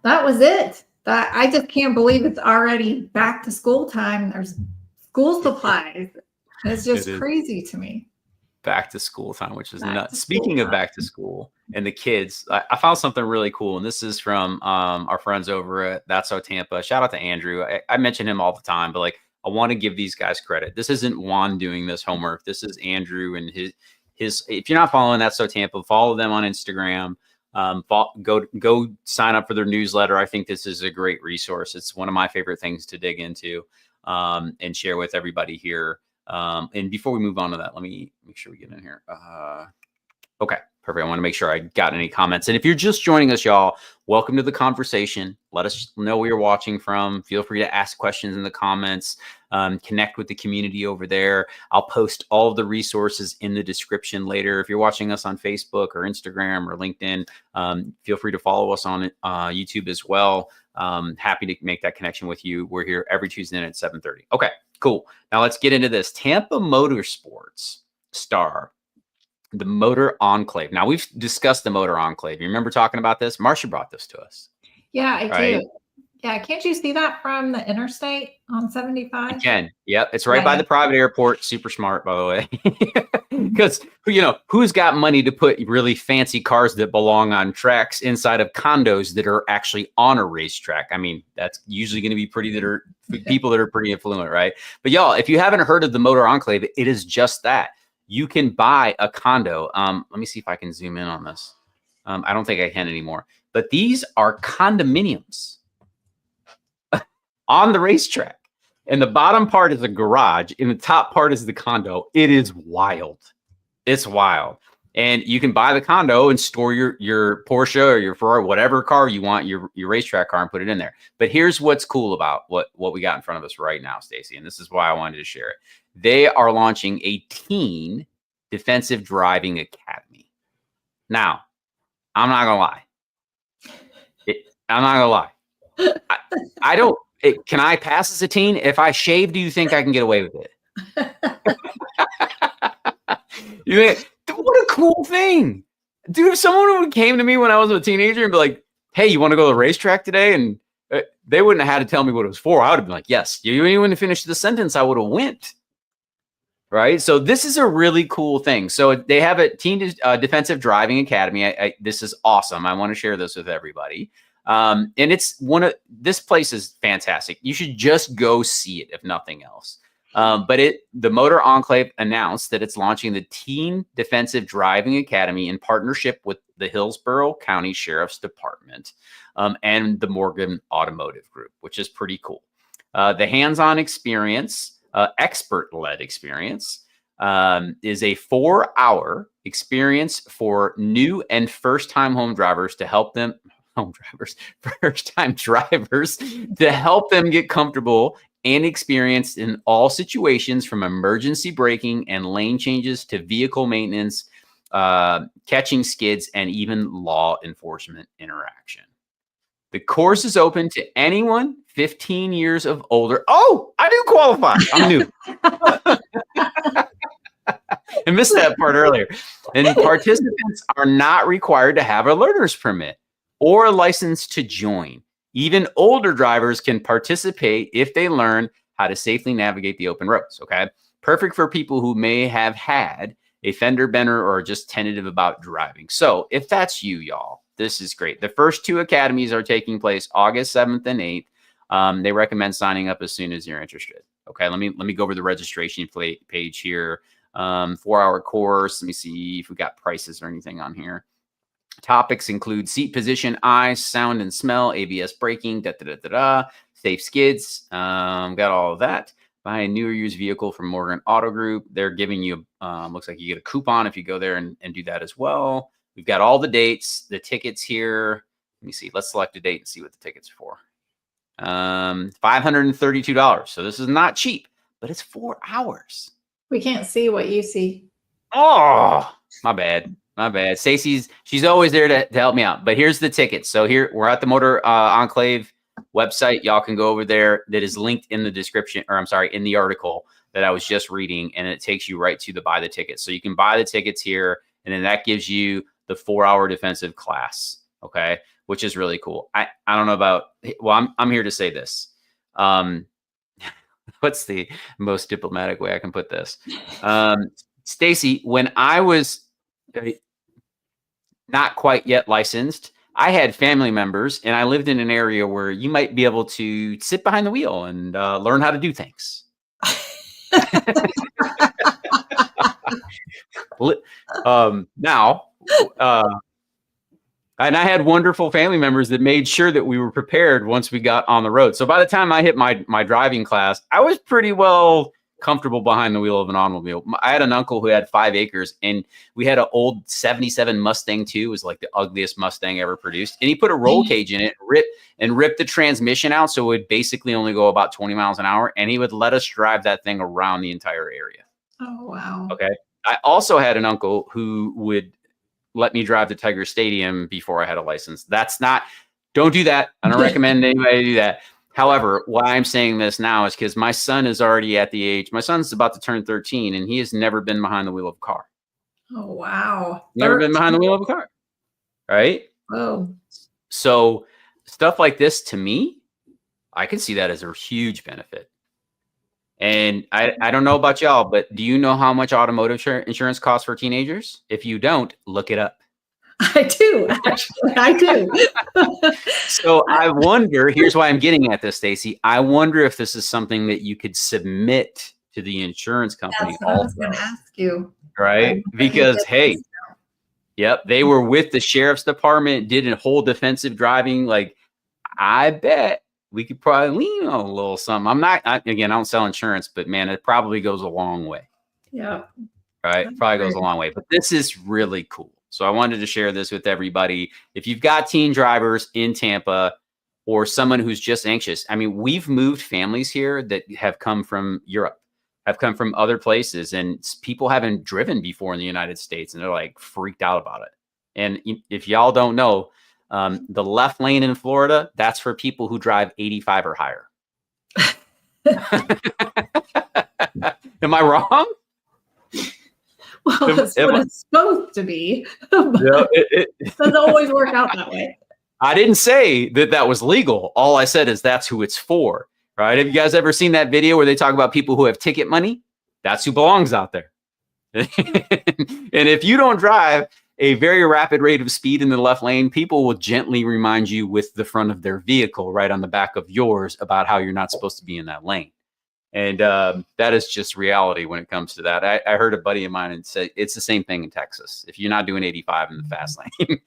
That was it. I just can't believe it's already back to school time. There's school supplies. It's just crazy to me. Back to school time, which is nuts. Speaking of back to school and the kids, I found something really cool. And this is from our friends over at That's So Tampa. Shout out to Andrew. I mention him all the time, but I want to give these guys credit. This isn't Juan doing this homework. This is Andrew and his. If you're not following That's So Tampa, follow them on Instagram. Go sign up for their newsletter. I think this is a great resource. It's one of my favorite things to dig into and share with everybody here. And before we move on to that, let me make sure we get in here. Okay, perfect. I want to make sure I got any comments. And if you're just joining us, y'all, welcome to the conversation. Let us know where you're watching from. Feel free to ask questions in the comments. Connect with the community over there. I'll post all of the resources in the description later. If you're watching us on Facebook or Instagram or LinkedIn, feel free to follow us on YouTube as well. Happy to make that connection with you. We're here every Tuesday night at 7:30. Okay. Cool. Now let's get into this. Tampa Motorsports star, the Motor Enclave. Now we've discussed the Motor Enclave. You remember talking about this? Marcia brought this to us. Yeah, I do. Yeah, can't you see that from the interstate on 75? I can. Yep, it's right by the private airport. Super smart, by the way. Because, who's got money to put really fancy cars that belong on tracks inside of condos that are actually on a racetrack? I mean, that's usually going to be people that are pretty affluent, right? But y'all, if you haven't heard of the Motor Enclave, it is just that. You can buy a condo. Let me see if I can zoom in on this. I don't think I can anymore. But these are condominiums on the racetrack. And the bottom part is a garage. And the top part is the condo. It is wild. It's wild. And you can buy the condo and store your Porsche or your Ferrari, whatever car you want, your racetrack car, and put it in there. But here's what's cool about what we got in front of us right now, Stacey. And this is why I wanted to share it. They are launching a teen defensive driving academy. Now, I'm not going to lie. I don't. Can I pass as a teen? If I shave, do you think I can get away with it? What a cool thing. Dude, if someone came to me when I was a teenager and be like, hey, you want to go to the racetrack today? And they wouldn't have had to tell me what it was for. I would have been like, yes. You didn't even finish the sentence. I would have went. Right. So this is a really cool thing. So they have a teen defensive driving academy. This is awesome. I want to share this with everybody. And this place is fantastic. You should just go see it, if nothing else. But the Motor Enclave announced that it's launching the Teen Defensive Driving Academy in partnership with the Hillsborough County Sheriff's Department and the Morgan Automotive Group, which is pretty cool. The hands-on experience, expert-led experience, is a 4-hour experience for new and first-time drivers to help them get comfortable and experienced in all situations, from emergency braking and lane changes to vehicle maintenance, catching skids, and even law enforcement interaction. The course is open to anyone 15 years of older. Oh, I do qualify. I'm new. I missed that part earlier. And participants are not required to have a learner's permit or a license to join. Even older drivers can participate if they learn how to safely navigate the open roads. Okay. Perfect for people who may have had a fender bender or just tentative about driving. So if that's you, y'all, this is great. The first 2 academies are taking place August 7th and 8th. They recommend signing up as soon as you're interested. Okay. Let me go over the registration page here. 4-hour course. Let me see if we got prices or anything on here. Topics include seat position, eyes, sound and smell, ABS braking, safe skids. Got all of that. Buy a new or used vehicle from Morgan Auto Group. They're giving you, looks like you get a coupon if you go there and do that as well. We've got all the dates, the tickets here. Let me see. Let's select a date and see what the ticket's for. $532. So this is not cheap, but it's 4 hours. We can't see what you see. Oh, my bad. My bad. She's always there to help me out. But here's the tickets. So here we're at the Motor Enclave website. Y'all can go over there. That is linked in the description, or I'm sorry, in the article that I was just reading, and it takes you right to the buy the tickets. So you can buy the tickets here, and then that gives you the 4-hour defensive class. Okay, which is really cool. I don't know about. Well, I'm here to say this. What's the most diplomatic way I can put this? Stacy, when I was not quite yet licensed, I had family members, and I lived in an area where you might be able to sit behind the wheel and learn how to do things. And I had wonderful family members that made sure that we were prepared once we got on the road. So by the time I hit my driving class, I was pretty well comfortable behind the wheel of an automobile. I had an uncle who had 5 acres, and we had an old 77 Mustang too. It was like the ugliest Mustang ever produced. And he put a roll cage in it, ripped the transmission out. So it would basically only go about 20 miles an hour. And he would let us drive that thing around the entire area. Oh, wow. Okay. I also had an uncle who would let me drive to Tiger Stadium before I had a license. Don't do that. I don't recommend anybody do that. However, why I'm saying this now is because my son is already at the age, my son's about to turn 13, and he has never been behind the wheel of a car. Oh, wow. Never been behind the wheel of a car. Right? Oh. So stuff like this, to me, I can see that as a huge benefit. And I don't know about y'all, but do you know how much automotive insurance costs for teenagers? If you don't, look it up. I do, actually. I do. So I wonder, here's why I'm getting at this, Stacy. I wonder if this is something that you could submit to the insurance company. That's what I was going to ask you. Right? Because, hey, yep, they were with the sheriff's department, did a whole defensive driving. Like, I bet we could probably lean on a little something. I don't sell insurance, but man, it probably goes a long way. Yeah. Right? It probably goes a long way. But this is really cool. So I wanted to share this with everybody. If you've got teen drivers in Tampa or someone who's just anxious, I mean, we've moved families here that have come from Europe, have come from other places, and people haven't driven before in the United States, and they're like freaked out about it. And if y'all don't know, the left lane in Florida, that's for people who drive 85 or higher. Am I wrong? Well, that's what it's supposed to be. It doesn't always work out that way. I didn't say that was legal. All I said is that's who it's for, right? Have you guys ever seen that video where they talk about people who have ticket money? That's who belongs out there. And if you don't drive a very rapid rate of speed in the left lane, people will gently remind you with the front of their vehicle right on the back of yours about how you're not supposed to be in that lane. And that is just reality when it comes to that. I heard a buddy of mine and say it's the same thing in Texas. If you're not doing 85 in the fast lane,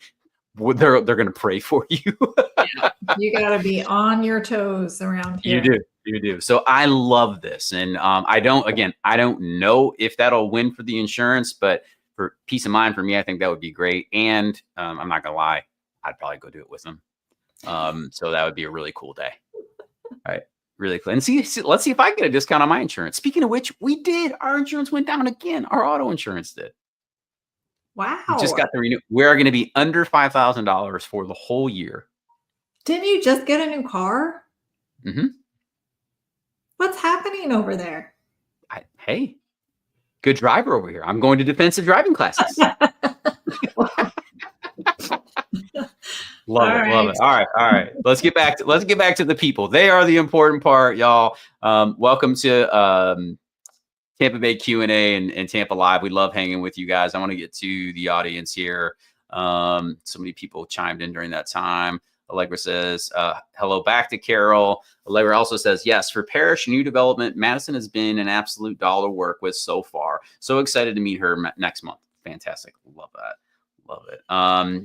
they're going to pray for you. Yeah, you got to be on your toes around here. You do. So I love this. And I don't know if that'll win for the insurance, but for peace of mind for me, I think that would be great. And I'm not going to lie, I'd probably go do it with them. So that would be a really cool day. All right. Really cool. And let's see if I can get a discount on my insurance. Speaking of which, we did. Our insurance went down again. Our auto insurance did. Wow. We just got the renew. We're going to be under $5,000 for the whole year. Didn't you just get a new car? Mm-hmm. What's happening over there? Hey, good driver over here. I'm going to defensive driving classes. Love All it. Love right. it. All right. Let's get back to the people. They are the important part, y'all. Welcome to Tampa Bay Q&A and Tampa Live. We love hanging with you guys. I want to get to the audience here. So many people chimed in during that time. Allegra says, hello back to Carol. Allegra also says, yes, for parish new development, Madison has been an absolute doll to work with so far. So excited to meet her next month. Fantastic. Love that. Love it.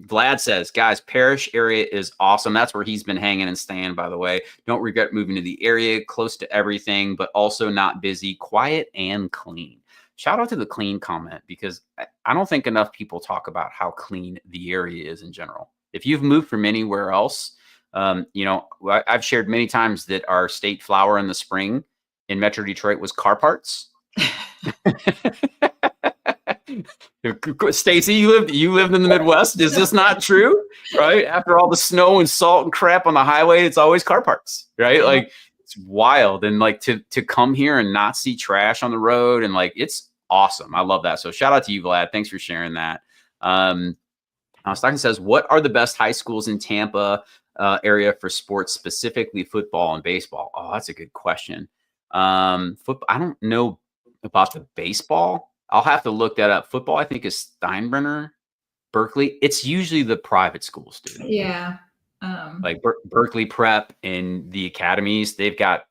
Vlad says, guys, parish area is awesome. That's where he's been hanging and staying, by the way. Don't regret moving to the area, close to everything, but also not busy, quiet, and clean. Shout out to the clean comment, because I don't think enough people talk about how clean the area is in general. If you've moved from anywhere else, I've shared many times that our state flower in the spring in Metro Detroit was car parts. Stacy, you lived in the Midwest. Is this not true? Right? After all the snow and salt and crap on the highway, it's always car parts, right? Like, it's wild. And like to come here and not see trash on the road, and like, it's awesome. I love that. So shout out to you, Vlad. Thanks for sharing that. Stockton says, what are the best high schools in Tampa area for sports, specifically football and baseball? Oh, that's a good question. Football, I don't know about the baseball. I'll have to look that up. Football, I think, is Steinbrenner, Berkeley. It's usually the private schools, dude. Yeah. Like Berkeley Prep and the academies, they've got,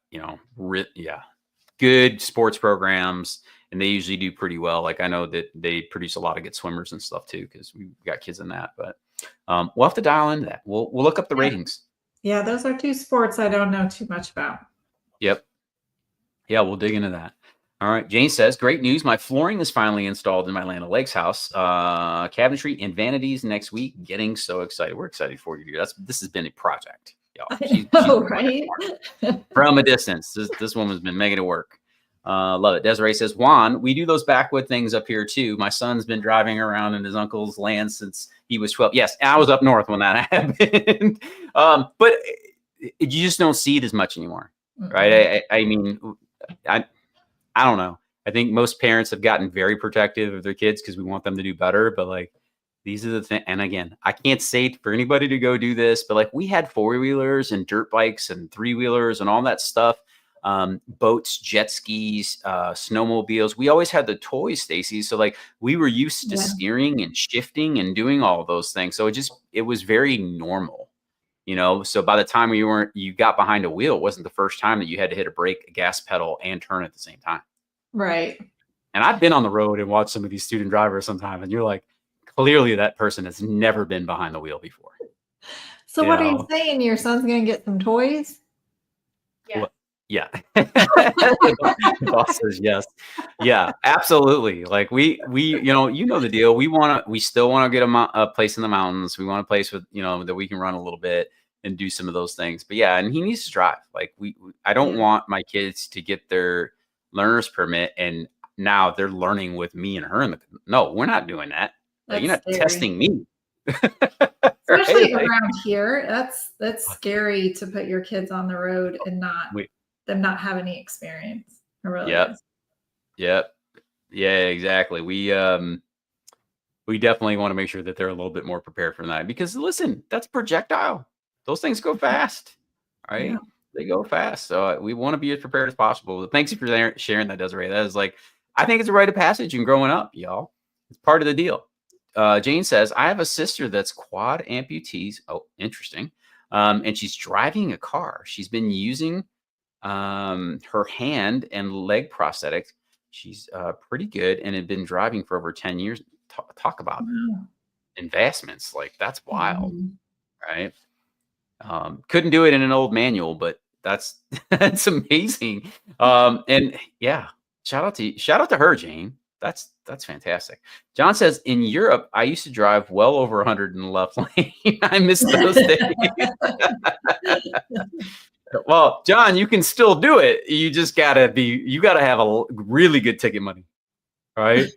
good sports programs, and they usually do pretty well. Like, I know that they produce a lot of good swimmers and stuff too, because we've got kids in that. But we'll have to dial into that. We'll look up the ratings. Yeah, those are two sports I don't know too much about. Yep. Yeah, we'll dig into that. All right. Jane says, great news. My flooring is finally installed in my Land O'Lakes house. Cabinetry and vanities next week. Getting so excited. We're excited for you. This has been a project, y'all. She's right? From a distance. This woman's been making it work. Love it. Desiree says, Juan, we do those backwood things up here too. My son's been driving around in his uncle's land since he was 12. Yes, I was up north when that happened. But you just don't see it as much anymore, right? I don't know. I think most parents have gotten very protective of their kids because we want them to do better. But like, these are the things. And again, I can't say for anybody to go do this, but like, we had 4-wheelers and dirt bikes and 3-wheelers and all that stuff. Boats, jet skis, snowmobiles. We always had the toys, Stacy. So like, we were used to steering and shifting and doing all of those things. So it was very normal, So by the time you got behind a wheel, it wasn't the first time that you had to hit a brake, a gas pedal, and turn at the same time. Right. And I've been on the road and watched some of these student drivers sometimes, and you're like, clearly that person has never been behind the wheel before. So what are you saying? Your son's going to get some toys? Yeah. Well, yeah. The boss says yes. Yeah, absolutely. Like we the deal. We still want to get a place in the mountains. We want a place with, that we can run a little bit and do some of those things. But yeah, and he needs to drive. Like I don't want my kids to get their learner's permit and now they're learning with me and her. No, we're not doing that. You're not testing me. Especially around here. That's scary to put your kids on the road and them not have any experience. It really is. Yep. Yeah, exactly. We definitely want to make sure that they're a little bit more prepared for that, because listen, that's a projectile. Those things go fast, right? Yeah. They go fast. So we want to be as prepared as possible. Thanks for sharing that, Desiree. That is like, I think it's a rite of passage in growing up, y'all. It's part of the deal. Jane says, I have a sister that's quad amputees. Oh, interesting. And she's driving a car. She's been using her hand and leg prosthetics. She's pretty good and had been driving for over 10 years. Talk about investments. Like, that's wild, right? Couldn't do it in an old manual, but that's amazing. And yeah, shout out to her, Jane. That's fantastic. John says, in Europe, I used to drive well over 100 in the left lane. I miss those days. Well, John, you can still do it. You just gotta have a really good ticket money. Right.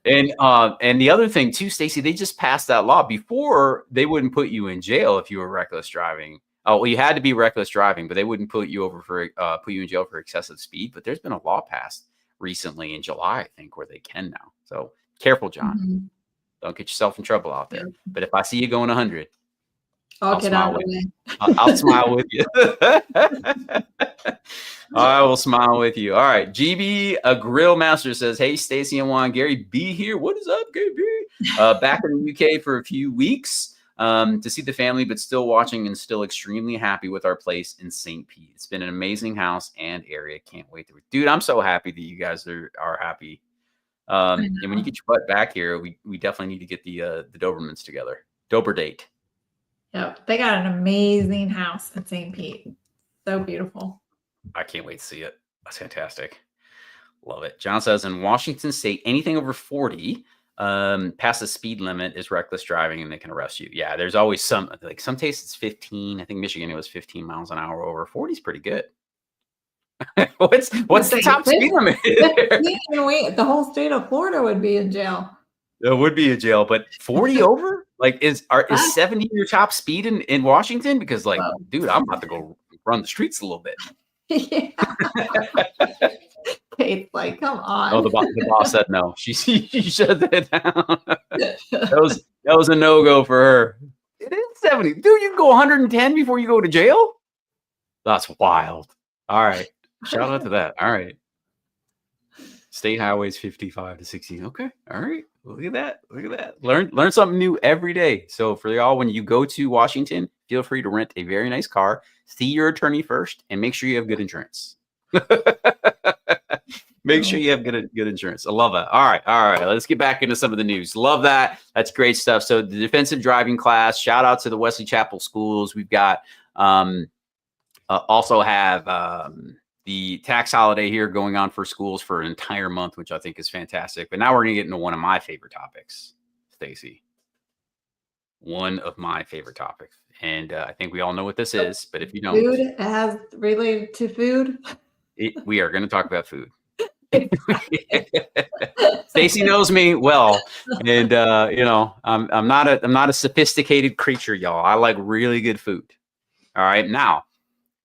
And the other thing too, Stacy, they just passed that law. Before, they wouldn't put you in jail if you were reckless driving. Oh, well, you had to be reckless driving, but they wouldn't put you in jail for excessive speed. But there's been a law passed recently in July, I think, where they can now. So careful, John. Don't get yourself in trouble out there. But if I see you going 100, I'll get smile out of with the you. I'll smile with you. I will smile with you. All right. GB, a grill master says, hey, Stacy and Juan, Gary B here. What is up, Gary B? Back in the UK for a few weeks to see the family, but still watching and still extremely happy with our place in St. Pete. It's been an amazing house and area. Can't wait to, dude. I'm so happy that you guys are happy. And when you get your butt back here, we definitely need to get the Dobermans together. Dober date. Yep, they got an amazing house in St. Pete. So beautiful. I can't wait to see it. That's fantastic. Love it. John says in Washington State, anything over 40 past the speed limit is reckless driving and they can arrest you. Yeah, there's always some states it's 15. I think Michigan it was 15 miles an hour over. 40 is pretty good. What's the top speed limit? The whole state of Florida would be in jail. It would be a jail, but 40 over? Like is 70 your top speed in Washington? Because like, dude, I'm about to go run the streets a little bit. Yeah. Kate's like, come on. Oh, the boss said no. She shut that down. that was a no-go for her. It is 70. Dude, you can go 110 before you go to jail? That's wild. All right. Shout out to that. All right. State highways 55 to 60. Okay. All right. Look at that. Look at that. Learn something new every day. So for y'all, when you go to Washington, feel free to rent a very nice car. See your attorney first and make sure you have good insurance. Make sure you have good insurance. I love it. All right. Let's get back into some of the news. Love that. That's great stuff. So the defensive driving class, shout out to the Wesley Chapel schools. We've got also have the tax holiday here going on for schools for an entire month, which I think is fantastic. But now we're going to get into one of my favorite topics, Stacy. One of my favorite topics. And I think we all know what this is, but if you don't. Food as related to food? We are going to talk about food. Stacy knows me well. And, I'm not a sophisticated creature, y'all. I like really good food. All right. Now,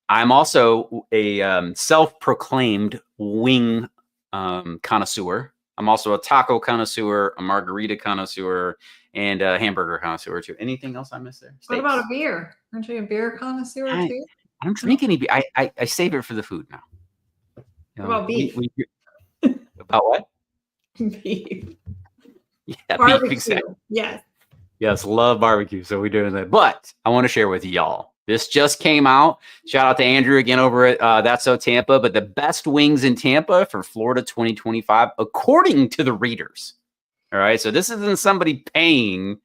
I'm also a self-proclaimed wing connoisseur. I'm also a taco connoisseur, a margarita connoisseur, and a hamburger connoisseur too. Anything else I missed there? What about a beer? Aren't you a beer connoisseur too? I don't drink any beer. I save it for the food now. What about beef? About what? Beef. Yeah, barbecue. Beef, exactly. Yes, love barbecue. So we're doing that. But I want to share with y'all. This just came out. Shout out to Andrew again over at That's So Tampa. But the best wings in Tampa for Florida 2025, according to the readers. All right. So this isn't somebody paying,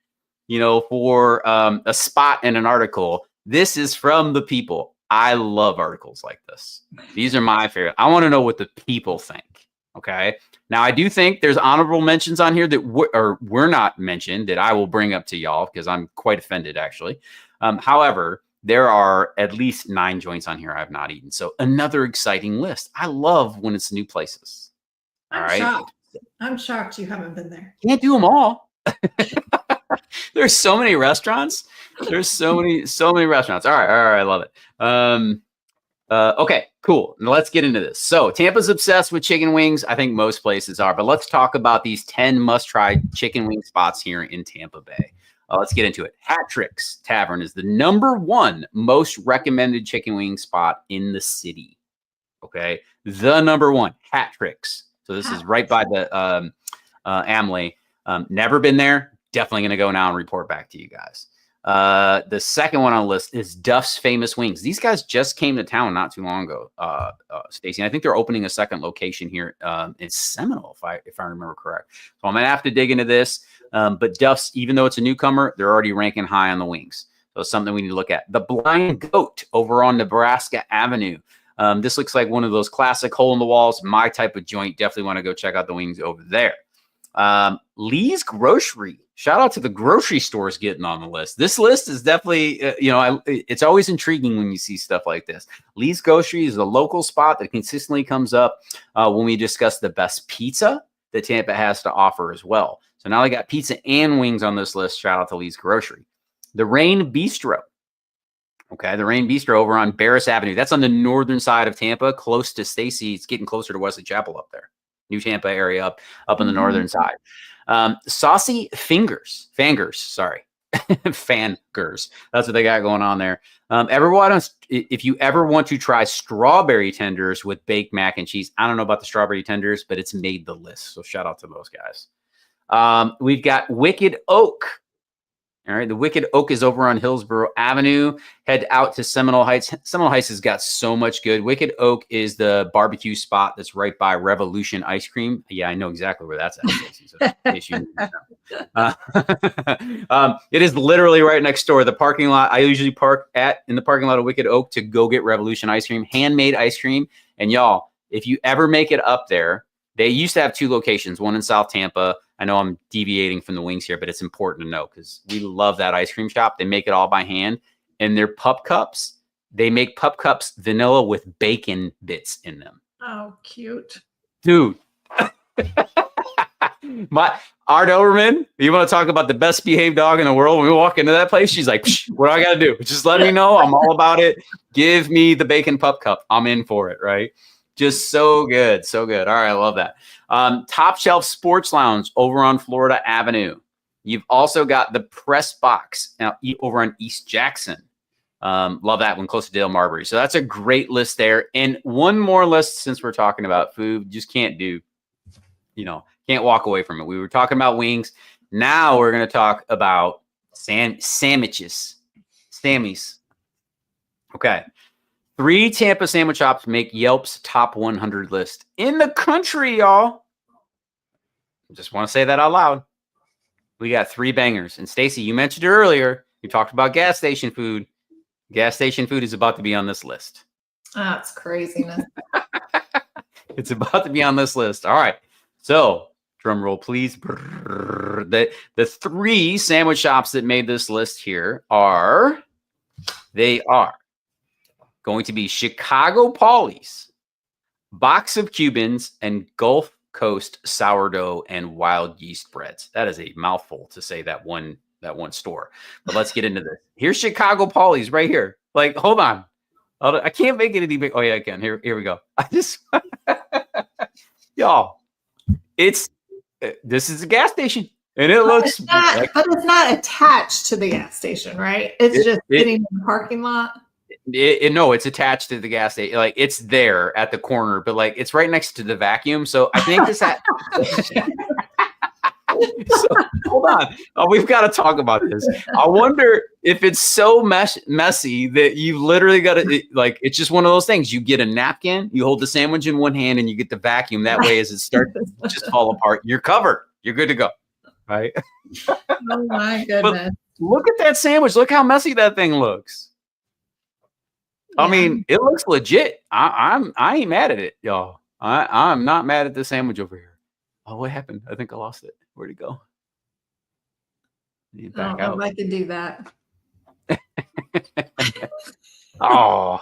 for a spot in an article. This is from the people. I love articles like this. These are my favorite. I want to know what the people think. Okay. Now, I do think there's honorable mentions on here that were not mentioned that I will bring up to y'all because I'm quite offended, actually. However, there are at least 9 joints on here I have not eaten. So another exciting list. I love when it's new places. Shocked. I'm shocked you haven't been there. Can't do them all. There's so many restaurants. There's so many restaurants. All right. I love it. Okay, cool. Now let's get into this. So Tampa's obsessed with chicken wings. I think most places are, but let's talk about these 10 must-try chicken wing spots here in Tampa Bay. Let's get into it. Hat Tricks Tavern is the #1 most recommended chicken wing spot in the city. Okay, the #1 Hat Tricks. So this is right by the Amley. Never been there. Definitely going to go now and report back to you guys. The second one on the list is Duff's Famous Wings. These guys just came to town not too long ago, Stacy. I think they're opening a second location here in Seminole, if I remember correct. So I'm going to have to dig into this. But Duff's, even though it's a newcomer, they're already ranking high on the wings. So it's something we need to look at. The Blind Goat over on Nebraska Avenue. This looks like one of those classic hole in the walls, my type of joint. Definitely want to go check out the wings over there. Lee's Grocery. Shout out to the grocery stores getting on the list. This list is definitely, it's always intriguing when you see stuff like this. Lee's Grocery is a local spot that consistently comes up when we discuss the best pizza that Tampa has to offer as well. So now I got pizza and wings on this list. Shout out to Lee's Grocery. The Rain Bistro. Okay, the Rain Bistro over on Barris Avenue. That's on the northern side of Tampa, close to Stacy. It's getting closer to Wesley Chapel up there. New Tampa area up on the northern side. Saucy Fingers, sorry. Fangers. That's what they got going on there. If you ever want to try strawberry tenders with baked mac and cheese, I don't know about the strawberry tenders, but it's made the list. So shout out to those guys. We've got Wicked Oak. All right. The Wicked Oak is over on Hillsborough Avenue. Head out to Seminole Heights. Seminole Heights has got so much good. Wicked Oak is the barbecue spot that's right by Revolution Ice Cream. Yeah, I know exactly where that's at. It is literally right next door. The parking lot I usually park in the parking lot of Wicked Oak to go get Revolution Ice Cream, handmade ice cream. And y'all, if you ever make it up there, they used to have 2 locations, one in South Tampa. I know I'm deviating from the wings here, but it's important to know because we love that ice cream shop. They make it all by hand. And their pup cups, they make pup cups vanilla with bacon bits in them. Oh, cute. Dude. Our Doberman, you want to talk about the best behaved dog in the world? When we walk into that place, she's like, what do I got to do? Just let me know. I'm all about it. Give me the bacon pup cup. I'm in for it, right? Just so good. So good. All right. I love that. Top Shelf Sports Lounge over on Florida Avenue. You've also got the Press Box over on East Jackson. Love that one, close to Dale Marbury. So that's a great list there. And one more list since we're talking about food, just can't walk away from it. We were talking about wings. Now we're going to talk about sandwiches. Sammies. Okay. 3 Tampa sandwich shops make Yelp's top 100 list in the country, y'all. Just want to say that out loud. We got 3 bangers. And Stacy, you mentioned it earlier. You talked about gas station food. Gas station food is about to be on this list. That's craziness. It's about to be on this list. All right. So, drum roll, please. The 3 sandwich shops that made this list here are going to be Chicago Paulie's, Box of Cubans, and Gulf Coast Sourdough and Wild Yeast Breads. That is a mouthful to say that one store. But let's get into this. Here's Chicago Paulie's right here. Like, hold on. I can't make it any big. Oh yeah, I can. Here we go. Y'all, this is a gas station. And it looks but it's not attached to the gas station, right? It's just sitting in the parking lot. No, it's attached to the gas station. Like it's there at the corner, but like it's right next to the vacuum. So I think this so, hold on. We've got to talk about this. I wonder if it's so messy that you literally got to like. It's just one of those things. You get a napkin, you hold the sandwich in one hand, and you get the vacuum. That way, as it starts to just fall apart, you're covered. You're good to go. Right? Oh my goodness! But look at that sandwich. Look how messy that thing looks. I mean, it looks legit. I ain't mad at it, y'all. I'm not mad at the sandwich over here. Oh, what happened? I think I lost it. Where'd it go? Back out. I can do that. Oh,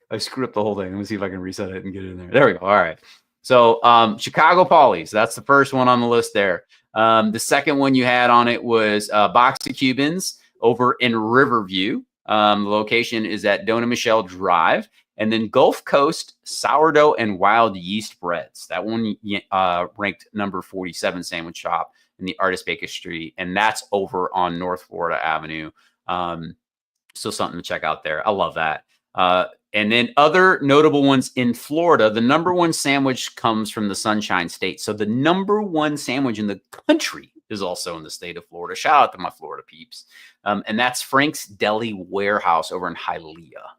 I screwed up the whole thing. Let me see if I can reset it and get it in there. There we go. All right. So Chicago Paulie's. That's the first one on the list there. The second one you had on it was Box of Cubans over in Riverview. The location is at Dona Michelle Drive. And then Gulf Coast Sourdough and Wild Yeast Breads. That one ranked number 47 sandwich shop in the Artist Bakery. And that's over on North Florida Avenue. So something to check out there. I love that. And then other notable ones in Florida, the number 1 sandwich comes from the Sunshine State. So the number 1 sandwich in the country is also in the state of Florida. Shout out to my Florida peeps. And that's Frank's Deli Warehouse over in Hialeah.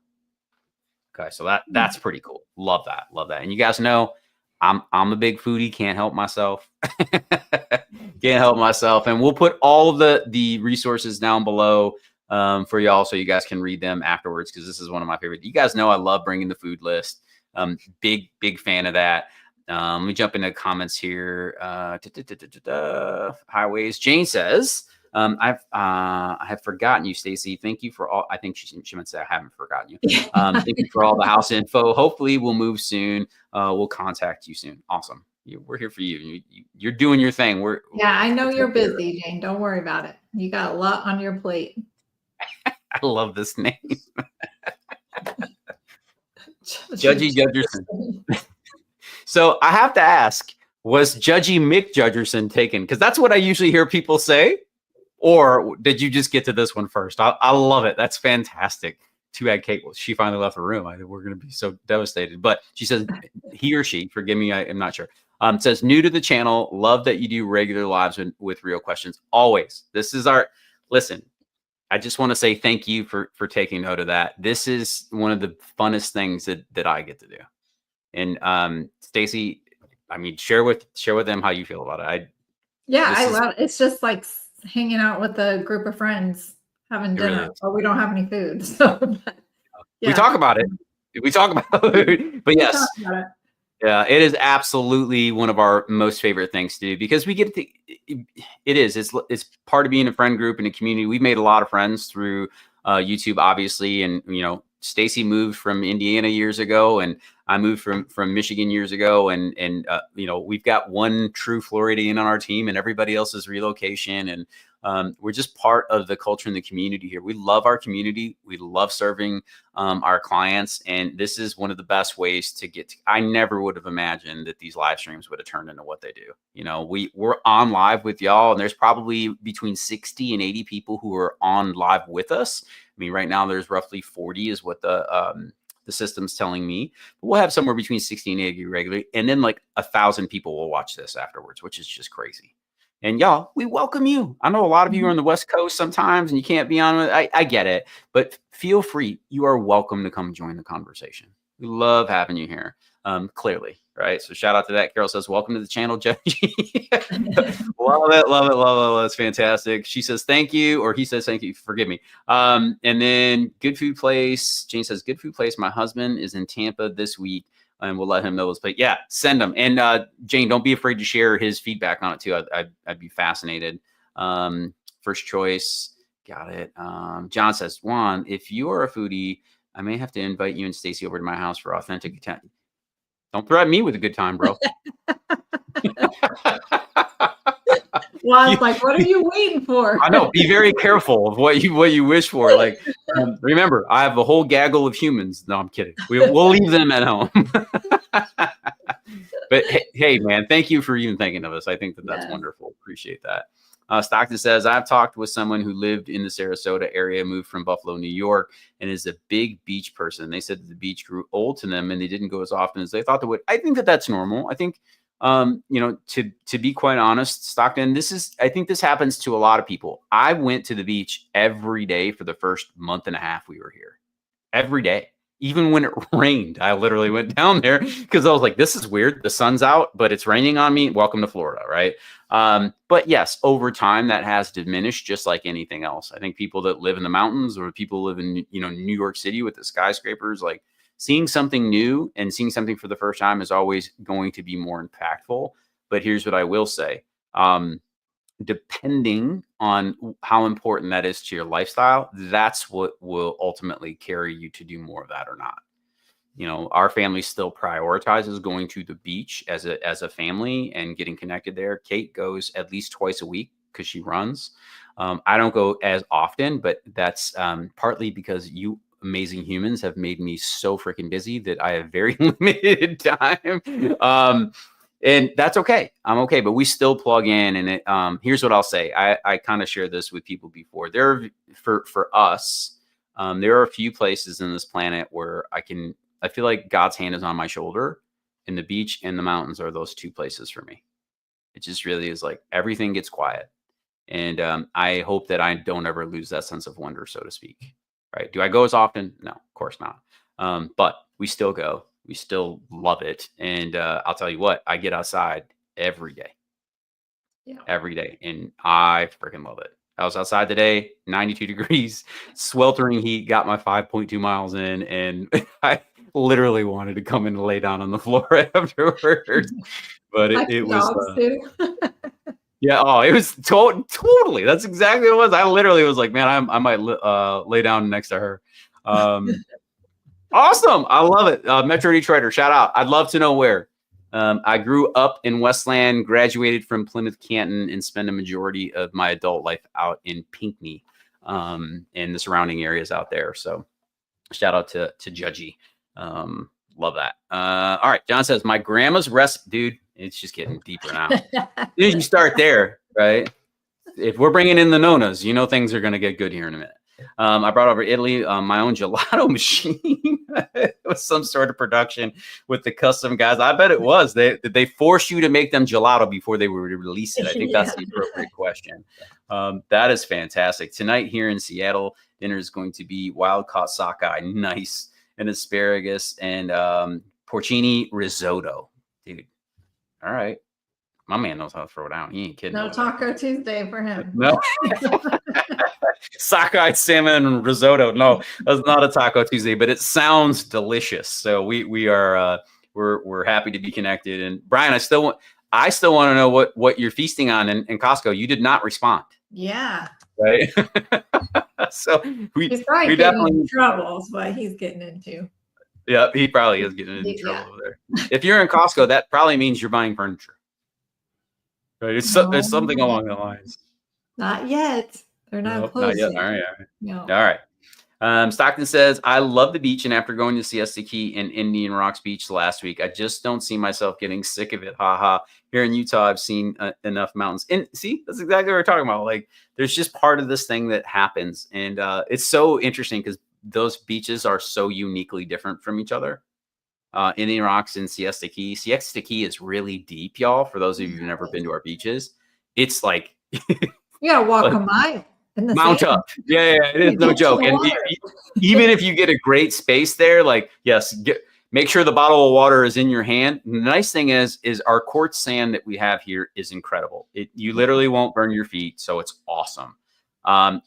Okay, so that's pretty cool. Love that. Love that. And you guys know I'm a big foodie. Can't help myself. Can't help myself. And we'll put all of the resources down below for y'all so you guys can read them afterwards because this is one of my favorite. You guys know I love bringing the food list. Big fan of that. Let me jump into comments here. Highways. Jane says, I have forgotten you, Stacy. Thank you for all. I think she meant to say I haven't forgotten you. Thank you for all the house info. Hopefully we'll move soon. We'll contact you soon. Awesome. We're here for you. You're doing your thing. I know you're busy, Jane. Don't worry about it. You got a lot on your plate. I love this name. Judgy Judgerson. So I have to ask, was Judgy Mick Judgerson taken? Because that's what I usually hear people say. Or did you just get to this one first? I love it. That's fantastic. Too bad Kate, she finally left the room. We're going to be so devastated. But she says, he or she, forgive me, I am not sure. Says, new to the channel. Love that you do regular lives with real questions. Always. This is our, listen, I just want to say thank you for taking note of that. This is one of the funnest things that I get to do. And Stacy, I mean, share with them how you feel about it. I love it. It's just like hanging out with a group of friends, having dinner, really, but we don't have any food. So we talk about it. We talk about it. But yes, yeah, it is absolutely one of our most favorite things to do because we get to. It's part of being a friend group and a community. We've made a lot of friends through YouTube, obviously, and Stacy moved from Indiana years ago, and I moved from Michigan years ago, and we've got one true Floridian on our team, and everybody else is relocation, and we're just part of the culture and the community here. We love our community. We love serving our clients, and this is one of the best ways to get to. I never would have imagined that these live streams would have turned into what they do. We're on live with y'all, and there's probably between 60 and 80 people who are on live with us. I mean, right now there's roughly 40 is what the system's telling me. But we'll have somewhere between 60 and 80 regularly. And then like 1,000 people will watch this afterwards, which is just crazy. And y'all, we welcome you. I know a lot of you are on the West Coast sometimes and you can't be on. I get it, but feel free. You are welcome to come join the conversation. We love having you here. Clearly, right? So shout out to that. Carol says, welcome to the channel, Judgy. Love it, love it, love it. That's fantastic. She says, thank you, or he says, thank you, forgive me. And then Good Food Place. Jane says, Good Food Place. My husband is in Tampa this week, and we'll let him know this. But yeah, send them. And Jane, don't be afraid to share his feedback on it too. I'd be fascinated. First choice. Got it. John says, Juan, if you are a foodie, I may have to invite you and Stacy over to my house for authentic Italian. Don't threaten me with a good time, bro. Well, it's like, what are you waiting for? I know. Be very careful of what you wish for. Like, remember, I have a whole gaggle of humans. No, I'm kidding. We'll leave them at home. But hey, man, thank you for even thinking of us. I think that's wonderful. Appreciate that. Stockton says, I've talked with someone who lived in the Sarasota area, moved from Buffalo, New York, and is a big beach person. They said that the beach grew old to them and they didn't go as often as they thought they would. I think that's normal. I think, to be quite honest, Stockton, I think this happens to a lot of people. I went to the beach every day for the first month and a half we were here. Every day. Even when it rained, I literally went down there because I was like, this is weird. The sun's out, but it's raining on me. Welcome to Florida, right? But yes, over time that has diminished just like anything else. I think people that live in the mountains or people live in, New York City with the skyscrapers, like seeing something new and seeing something for the first time is always going to be more impactful. But here's what I will say. Depending on how important that is to your lifestyle, that's what will ultimately carry you to do more of that or not. Our family still prioritizes going to the beach as a family and getting connected there. Kate goes at least twice a week because she runs. I don't go as often, but that's partly because you amazing humans have made me so freaking busy that I have very limited time. And that's okay. I'm okay, but we still plug in. And here's what I'll say. I kind of shared this with people before. For us, there are a few places in this planet where I feel like God's hand is on my shoulder, and the beach and the mountains are those two places for me. It just really is like everything gets quiet. And I hope that I don't ever lose that sense of wonder, so to speak. Right. Do I go as often? No, of course not. But we still go. We still love it. And I'll tell you what, I get outside every day. Yeah. Every day. And I freaking love it. I was outside today, 92 degrees, sweltering heat, got my 5.2 miles in, and I literally wanted to come and lay down on the floor afterwards. But it was yeah, oh, it was totally. That's exactly what it was. I literally was like, man, I might lay down next to her. Awesome. I love it. Metro Detroiter, shout out. I'd love to know where. I grew up in Westland, graduated from Plymouth Canton, and spent a majority of my adult life out in Pinckney and the surrounding areas out there. So shout out to Judgy. Love that. All right. John says, my grandma's recipe, dude, it's just getting deeper now. As soon as you start there, right? if we're bringing in the nonas, you know things are going to get good here in a minute. I brought over Italy my own gelato machine. It was some sort of production with the custom guys. I bet it was. They force you to make them gelato before they would release it. I think that's the appropriate question. That is fantastic. Tonight here in Seattle, dinner is going to be wild caught sockeye, nice, and asparagus and porcini risotto. Dude, all right. My man knows how to throw down. He ain't kidding. No Taco Tuesday for him. No. Sockeye salmon and risotto. No, that's not a Taco Tuesday, but it sounds delicious. So we're happy to be connected. And Brian, I still want to know what you're feasting on in Costco. You did not respond. Yeah. Right. So he's probably getting in trouble, is what he's getting into. Yeah, he probably is getting into trouble over there. If you're in Costco, that probably means you're buying furniture. Right. It's something along the lines. Not yet. They're not close yet. yet. All right. No. All right. Stockton says, I love the beach, and after going to Siesta Key and Indian Rocks Beach last week, I just don't see myself getting sick of it. Ha. Here in Utah, I've seen enough mountains. And see, that's exactly what we're talking about. Like, there's just part of this thing that happens. And it's so interesting because those beaches are so uniquely different from each other. Indian Rocks and Siesta Key. Siesta Key is really deep, y'all. For those of you who've never been to our beaches, it's like you gotta walk a mile. Mount up. Yeah, it is no joke. And even if you get a great space there, like, yes, make sure the bottle of water is in your hand. And the nice thing is our quartz sand that we have here is incredible. You literally won't burn your feet, so it's awesome.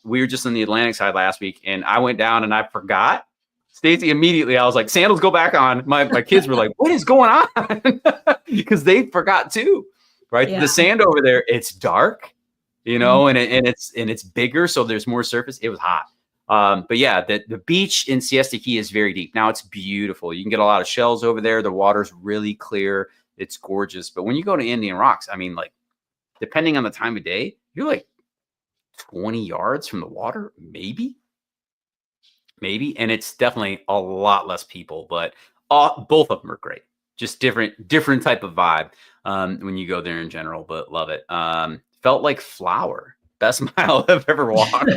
We were just on the Atlantic side last week, and I went down and I forgot. Stacey, immediately, I was like, sandals go back on. My kids were like, what is going on? Because they forgot too, right? Yeah. The sand over there, it's dark. And it's bigger, so there's more surface. It was hot. But yeah, the beach in Siesta Key is very deep. Now it's beautiful. You can get a lot of shells over there. The water's really clear. It's gorgeous. But when you go to Indian Rocks, I mean, like, depending on the time of day, you're like 20 yards from the water, maybe. And it's definitely a lot less people, but both of them are great. Just different type of vibe when you go there in general, but love it. Felt like flour. Best mile I've ever walked.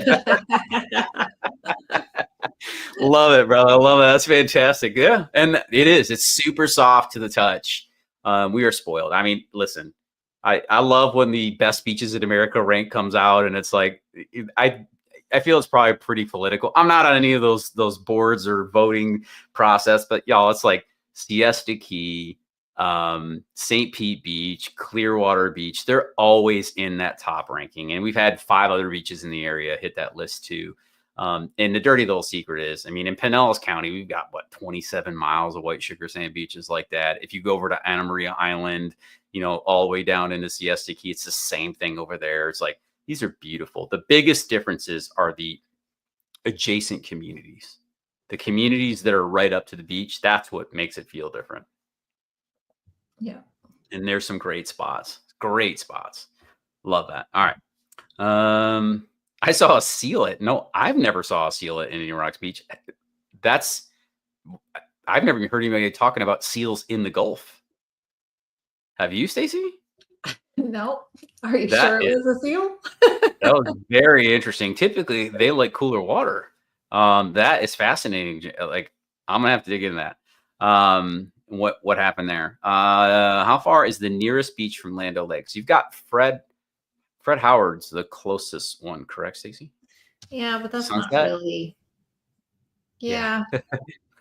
Love it, bro. I love it. That's fantastic. Yeah. And it is. It's super soft to the touch. We are spoiled. I mean, listen, I love when the best beaches in America rank comes out, and it's like, I feel it's probably pretty political. I'm not on any of those boards or voting process, but y'all, it's like Siesta Key, St. Pete Beach, Clearwater Beach. They're always in that top ranking. And we've had 5 other beaches in the area hit that list too. And the dirty little secret is, I mean, in Pinellas County, we've got 27 miles of white sugar sand beaches like that. If you go over to Anna Maria Island, all the way down into Siesta Key, it's the same thing over there. It's like, these are beautiful. The biggest differences are the adjacent communities. The communities that are right up to the beach, that's what makes it feel different. Yeah. And there's some great spots. Love that. All right. I saw a seal. No, I've never saw a seal at Indian Rocks Beach. I've never even heard anybody talking about seals in the Gulf. Have you, Stacey? No. Are you sure it was a seal? That was very interesting. Typically, they like cooler water. That is fascinating. Like, I'm gonna have to dig into that. What happened there? How far is the nearest beach from Land O'Lakes? You've got Fred Howard's the closest one, correct, Stacey? Yeah, but that's not really. Yeah, but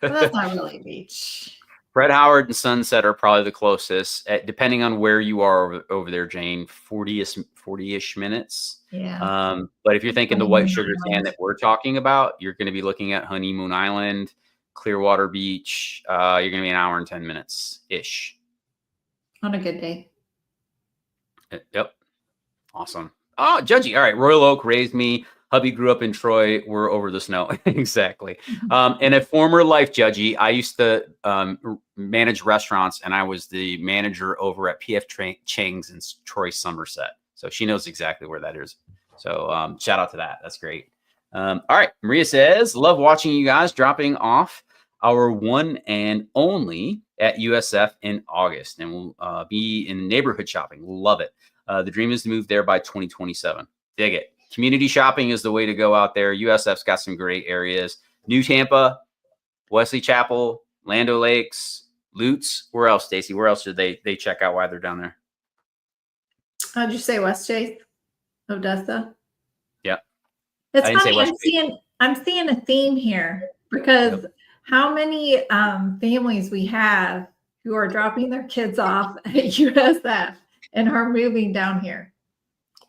that's not really a beach. Fred Howard and Sunset are probably the closest, depending on where you are over there, Jane. 40-ish minutes. Yeah. But if you're thinking the white sugar sand that we're talking about, you're going to be looking at Honeymoon Island, Clearwater Beach. You're going to be an hour and 10 minutes ish. On a good day. Yep. Awesome. Oh, Judgy. All right. Royal Oak raised me. Hubby grew up in Troy. We're over the snow. Exactly. In a former life, Judgy, I used to manage restaurants, and I was the manager over at P.F. Chang's in Troy, Somerset. So she knows exactly where that is. So shout out to that. That's great. All right. Maria says, love watching you guys dropping off our one and only at USF in August. And we'll be in neighborhood shopping. Love it. The dream is to move there by 2027. Dig it. Community shopping is the way to go out there. USF's got some great areas. New Tampa, Wesley Chapel, Lando Lakes, Lutz. Where else, Stacy? Where else should they check out while they're down there? How'd you say West Chase? Odessa? Yeah. It's funny. I'm seeing a theme here because how many families we have who are dropping their kids off at USF and are moving down here.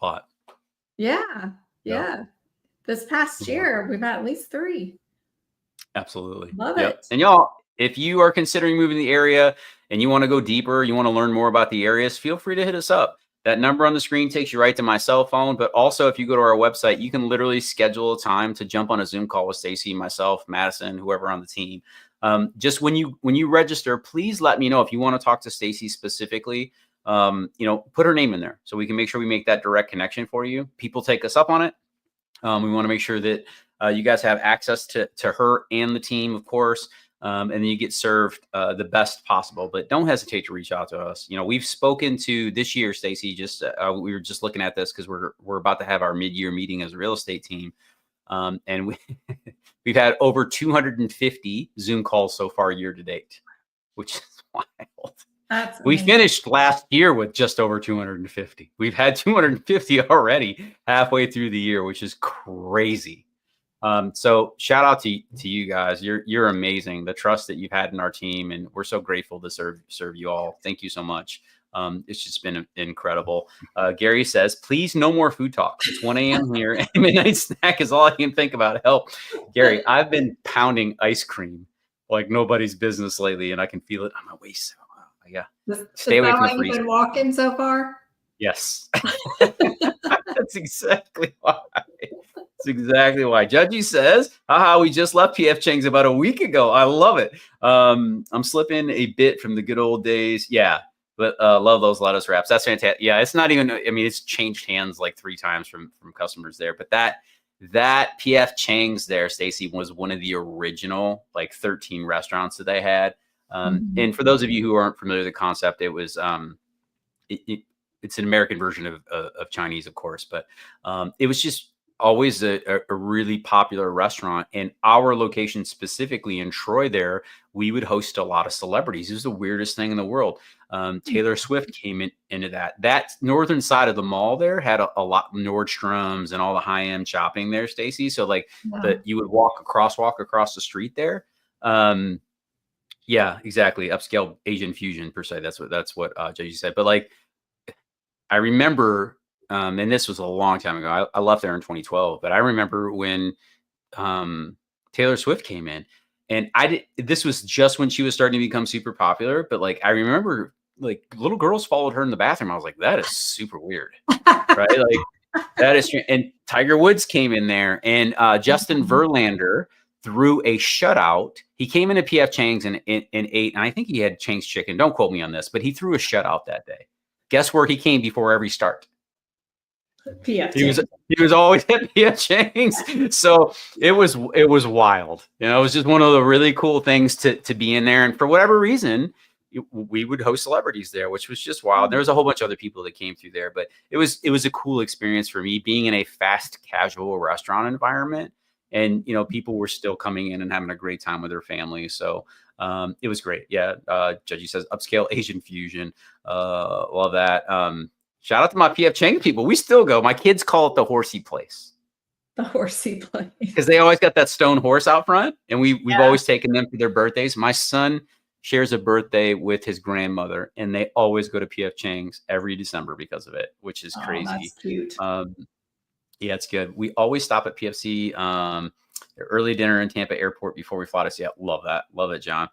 A lot. Yeah. This past year, we've had at least 3. Absolutely. Love it. And y'all, if you are considering moving the area and you want to go deeper, you want to learn more about the areas, feel free to hit us up. That number on the screen takes you right to my cell phone. But also, if you go to our website, you can literally schedule a time to jump on a Zoom call with Stacy, myself, Madison, whoever on the team. Just when you register, please let me know if you want to talk to Stacy specifically. Put her name in there so we can make sure we make that direct connection for you. People take us up on it. We want to make sure that you guys have access to her and the team, of course. And then you get served the best possible, but don't hesitate to reach out to us. We've spoken to this year, Stacy, we were just looking at this because we're about to have our mid-year meeting as a real estate team. And we've had over 250 Zoom calls so far year to date, which is wild. We finished last year with just over 250. We've had 250 already halfway through the year, which is crazy. So shout out to you guys. You're amazing. The trust that you've had in our team, and we're so grateful to serve you all. Thank you so much. It's just been incredible. Gary says, please no more food talk. It's 1 a.m. here and midnight snack is all I can think about. Help. Gary, I've been pounding ice cream like nobody's business lately, and I can feel it on my waist. Yeah. Stay away from the freezer. You've been walking so far? Yes. That's exactly why. That's exactly why. Judgy says, we just left PF Chang's about a week ago. I love it. I'm slipping a bit from the good old days. Yeah. But love those lettuce wraps. That's fantastic. Yeah. It's not even, it's changed hands like 3 times from customers there. But that PF Chang's there, Stacy, was one of the original 13 restaurants that they had. And for those of you who aren't familiar with the concept, it was it's an American version of Chinese, of course, but it was just always a really popular restaurant. And our location specifically in Troy there, we would host a lot of celebrities. It was the weirdest thing in the world. Taylor Swift came into that northern side of the mall there had a lot of Nordstrom's and all the high-end shopping there, Stacy. So you would walk across the street there. Yeah, exactly. Upscale Asian fusion per se. That's what JG said. But I remember, and this was a long time ago. I left there in 2012, but I remember when Taylor Swift came in, and this was just when she was starting to become super popular. But I remember little girls followed her in the bathroom. I was like, that is super weird, right? That is strange. And Tiger Woods came in there, and Justin Verlander threw a shutout. He came into PF Chang's and ate, and I think he had Chang's chicken. Don't quote me on this, but he threw a shutout that day. Guess where he came before every start? PF Chang's. He was always at PF Chang's. So it was wild. It was just one of the really cool things to be in there. And for whatever reason, we would host celebrities there, which was just wild. There was a whole bunch of other people that came through there, but it was a cool experience for me being in a fast casual restaurant environment. And, people were still coming in and having a great time with their families. So it was great. Yeah. Judgy says upscale Asian fusion. Love that. Shout out to my PF Chang people. We still go. My kids call it the horsey place. The horsey place. Because they always got that stone horse out front. And we've always taken them for their birthdays. My son shares a birthday with his grandmother, and they always go to PF Chang's every December because of it, which is crazy. That's cute. Yeah, it's good. We always stop at PFC, early dinner in Tampa Airport before we fly to Seattle. Love that. Love it, John.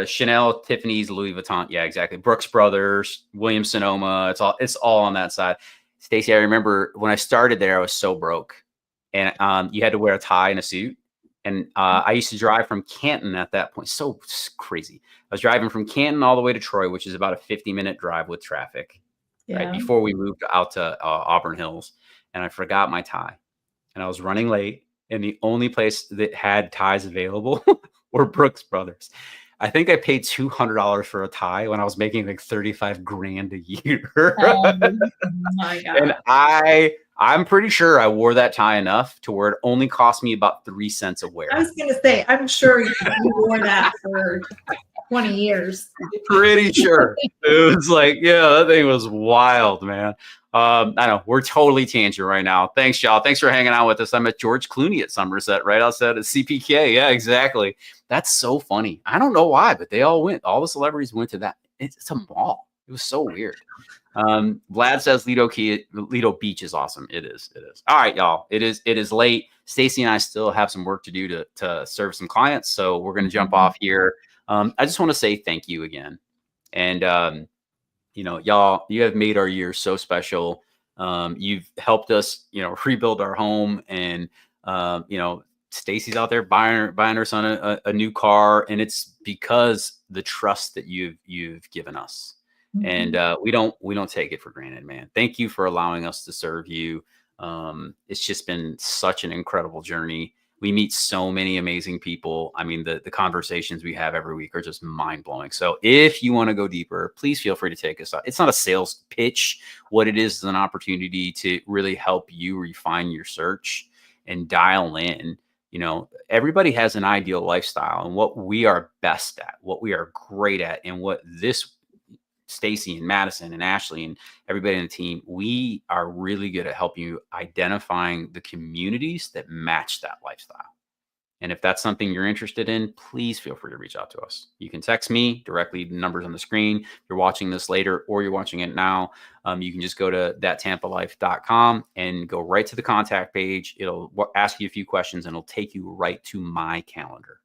Chanel, Tiffany's, Louis Vuitton. Yeah, exactly. Brooks Brothers, Williams Sonoma. It's all on that side. Stacy, I remember when I started there, I was so broke, and you had to wear a tie and a suit. And I used to drive from Canton at that point. So crazy. I was driving from Canton all the way to Troy, which is about a 50-minute drive with traffic. Right before we moved out to Auburn Hills, and I forgot my tie, and I was running late, and the only place that had ties available were Brooks Brothers. I think I paid $200 for a tie when I was making like 35 grand a year. Oh my God. And I'm pretty sure I wore that tie enough to where it only cost me about 3 cents a wear. I was going to say, I'm sure you wore that for 20 years. Pretty sure. It was like, yeah, that thing was wild, man. I know we're totally tangent right now. Thanks, y'all. Thanks for hanging out with us. I met George Clooney at Somerset, right outside of CPK. Yeah, exactly. That's so funny. I don't know why, but they all went. All the celebrities went to that. It's a mall. It was so weird. Vlad says Lido Beach is awesome. It is. It is. All right, y'all. It is late. Stacy and I still have some work to do to serve some clients, so we're going to jump off here. I just want to say thank you again. And, you know, y'all, you have made our year so special. You've helped us, you know, rebuild our home. And, you know, Stacy's out there buying her son a new car. And it's because the trust that you've given us. And we don't take it for granted, man. Thank you for allowing us to serve you. It's just been such an incredible journey. We meet so many amazing people. I mean, the conversations we have every week are just mind blowing. So if you want to go deeper, please feel free to take us out. It's not a sales pitch. What it is an opportunity to really help you refine your search and dial in. You know, everybody has an ideal lifestyle, and what we are best at, what we are great at, and what this Stacy and Madison and Ashley and everybody in the team, we are really good at helping you identifying the communities that match that lifestyle. And if that's something you're interested in, please feel free to reach out to us. You can text me directly, the numbers on the screen. If you're watching this later or you're watching it now, you can just go to thattampalife.com and go right to the contact page. It'll ask you a few questions and it'll take you right to my calendar.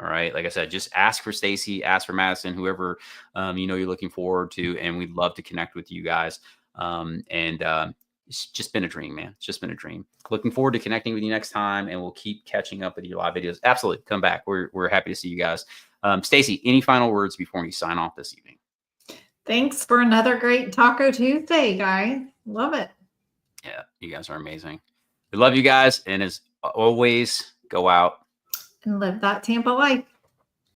All right. Like I said, just ask for Stacy, ask for Madison, whoever, you know, you're looking forward to, and we'd love to connect with you guys. It's just been a dream, man. It's just been a dream. Looking forward to connecting with you next time, and we'll keep catching up with your live videos. Absolutely. Come back. We're happy to see you guys. Stacy, any final words before we sign off this evening? Thanks for another great Taco Tuesday, guys. Love it. Yeah, you guys are amazing. We love you guys. And as always, go out and live that Tampa life.